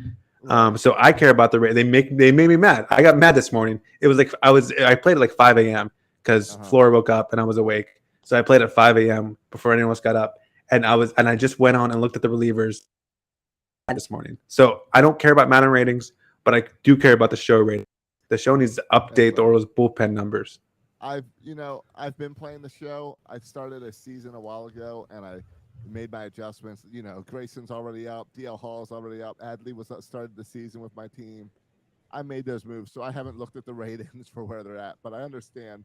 B: So I care about the rate. They made me mad. I got mad this morning. It was like I played at like 5 a.m. because Flora woke up and I was awake. So I played at 5 a.m. before anyone else got up, and I just went on and looked at the relievers this morning. So I don't care about Madden ratings, but I do care about the show rating. The show needs to update the Orioles bullpen numbers.
A: I've been playing the show. I started a season a while ago, and I made my adjustments. Grayson's already up. DL Hall's already up. Adley started the season with my team. I made those moves, so I haven't looked at the ratings for where they're at, but I understand.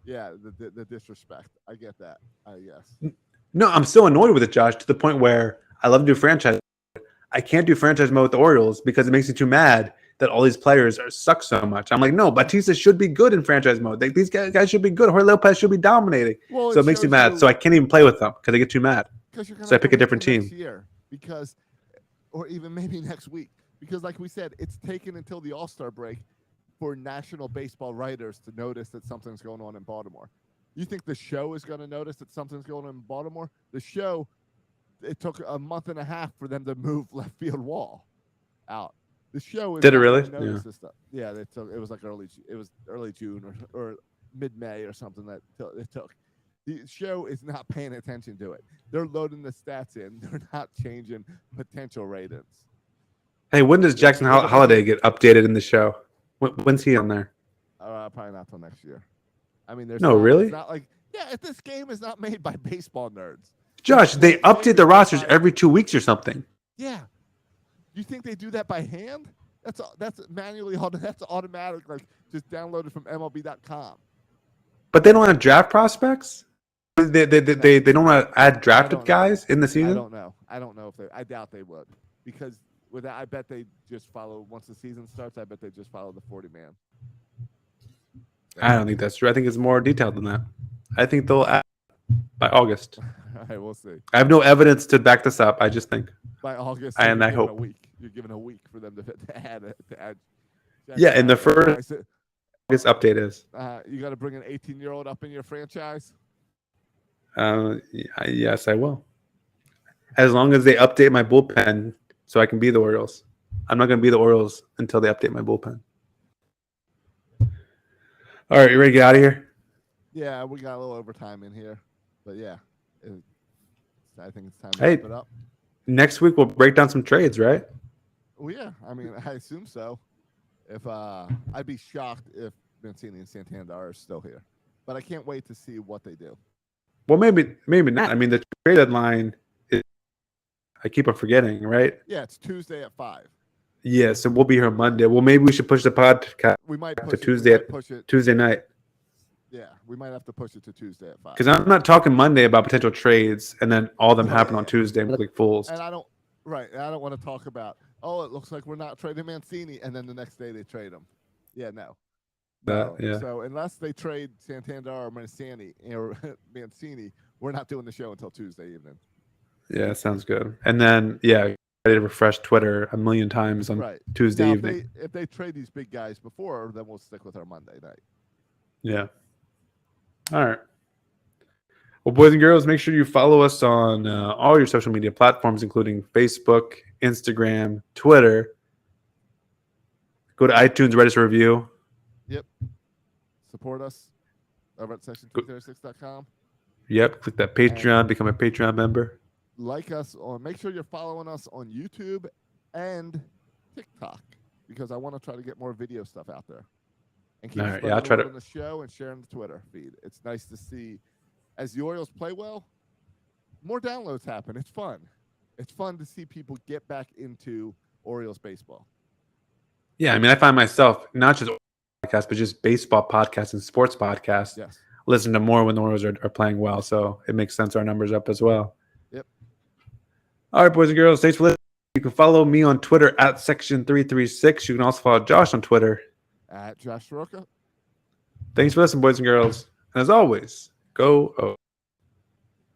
A: Yeah, the disrespect. I get that. Yes.
B: No, I'm still annoyed with it, Josh, to the point where I love to do franchise. I can't do franchise mode with the Orioles because it makes me too mad that all these players suck so much. I'm like, no, Batista should be good in franchise mode. These guys should be good. Jorge Lopez should be dominating. So it makes me mad. So I can't even play with them because I get too mad. So I pick a different team.
A: Year or even maybe next week. Because like we said, it's taken until the All-Star break for national baseball writers to notice that something's going on in Baltimore. You think the show is going to notice that something's going on in Baltimore? The show, it took a month and a half for them to move left field wall out. The show is
B: did it really?
A: Yeah. This stuff. Yeah, it was like early June or mid-May or something that it took. The show is not paying attention to it. They're loading the stats in. They're not changing potential ratings.
B: Hey, when does Jackson Holiday get updated in the show? When's he on there?
A: Probably not till next year. I mean, there's
B: really?
A: It's not like this game is not made by baseball nerds.
B: Josh, they update the rosters every 2 weeks or something.
A: Yeah. You think they do that by hand? That's manually. That's automatic. Like just downloaded from MLB.com.
B: But they don't have draft prospects. They don't want to add drafted guys in the season.
A: I don't know if they. I doubt they would because with that, I bet they just follow once the season starts. I bet they just follow the 40-man.
B: I don't think that's true. I think it's more detailed than that. I think they'll add by August.
A: All right, we'll see.
B: I have no evidence to back this up. I just think
A: by August,
B: and I hope
A: you're given a week for them to add.
B: Yeah, in the first August update is.
A: You got to bring an 18-year-old up in your franchise.
B: Yes, I will. As long as they update my bullpen, so I can be the Orioles. I'm not going to be the Orioles until they update my bullpen. All right, you ready to get out of here?
A: Yeah, we got a little overtime in here, but yeah, I think it's time to
B: wrap
A: it up.
B: Next week we'll break down some trades, right?
A: Well, yeah, I mean, I assume so. If I'd be shocked if Mancini and Santander are still here, but I can't wait to see what they do.
B: Well, maybe not. I mean, the trade deadline is. I keep on forgetting, right?
A: Yeah, it's Tuesday at 5.
B: Yeah, so we'll be here Monday. Well, maybe we should push the podcast.
A: We might
B: to Tuesday. Tuesday night.
A: Yeah, we might have to push it to Tuesday at 5.
B: Because I'm not talking Monday about potential trades, and then all of them happen on Tuesday and look like fools.
A: And I don't want to talk about. Oh, it looks like we're not trading Mancini, and then the next day they trade him. Yeah, no.
B: Yeah.
A: So unless they trade Santander or Mancini, we're not doing the show until Tuesday evening.
B: Yeah, sounds good. And then ready to refresh Twitter a million times on Tuesday evening.
A: If they trade these big guys before, then we'll stick with our Monday night.
B: Yeah. All right. Well, boys and girls, make sure you follow us on all your social media platforms, including Facebook, Instagram, Twitter. Go to iTunes, write us a review.
A: Yep. Support us over at section236.com.
B: Yep. Click that Patreon, become a Patreon member.
A: Like us make sure you're following us on YouTube and TikTok because I want to try to get more video stuff out there. And keep
B: I'll try to
A: on the show and sharing the Twitter feed. It's nice to see as the Orioles play well, more downloads happen. It's fun. It's fun to see people get back into Orioles baseball.
B: Yeah, I mean, I find myself not just podcasts, but just baseball podcasts and sports podcasts.
A: Yes.
B: Listen to more when the Orioles are playing well, so it makes sense our numbers up as well.
A: Yep.
B: All right, boys and girls, thanks for listening. You can follow me on Twitter at Section336. You can also follow Josh on Twitter.
A: At Josh Roca.
B: Thanks for listening, boys and girls. And as always, go O.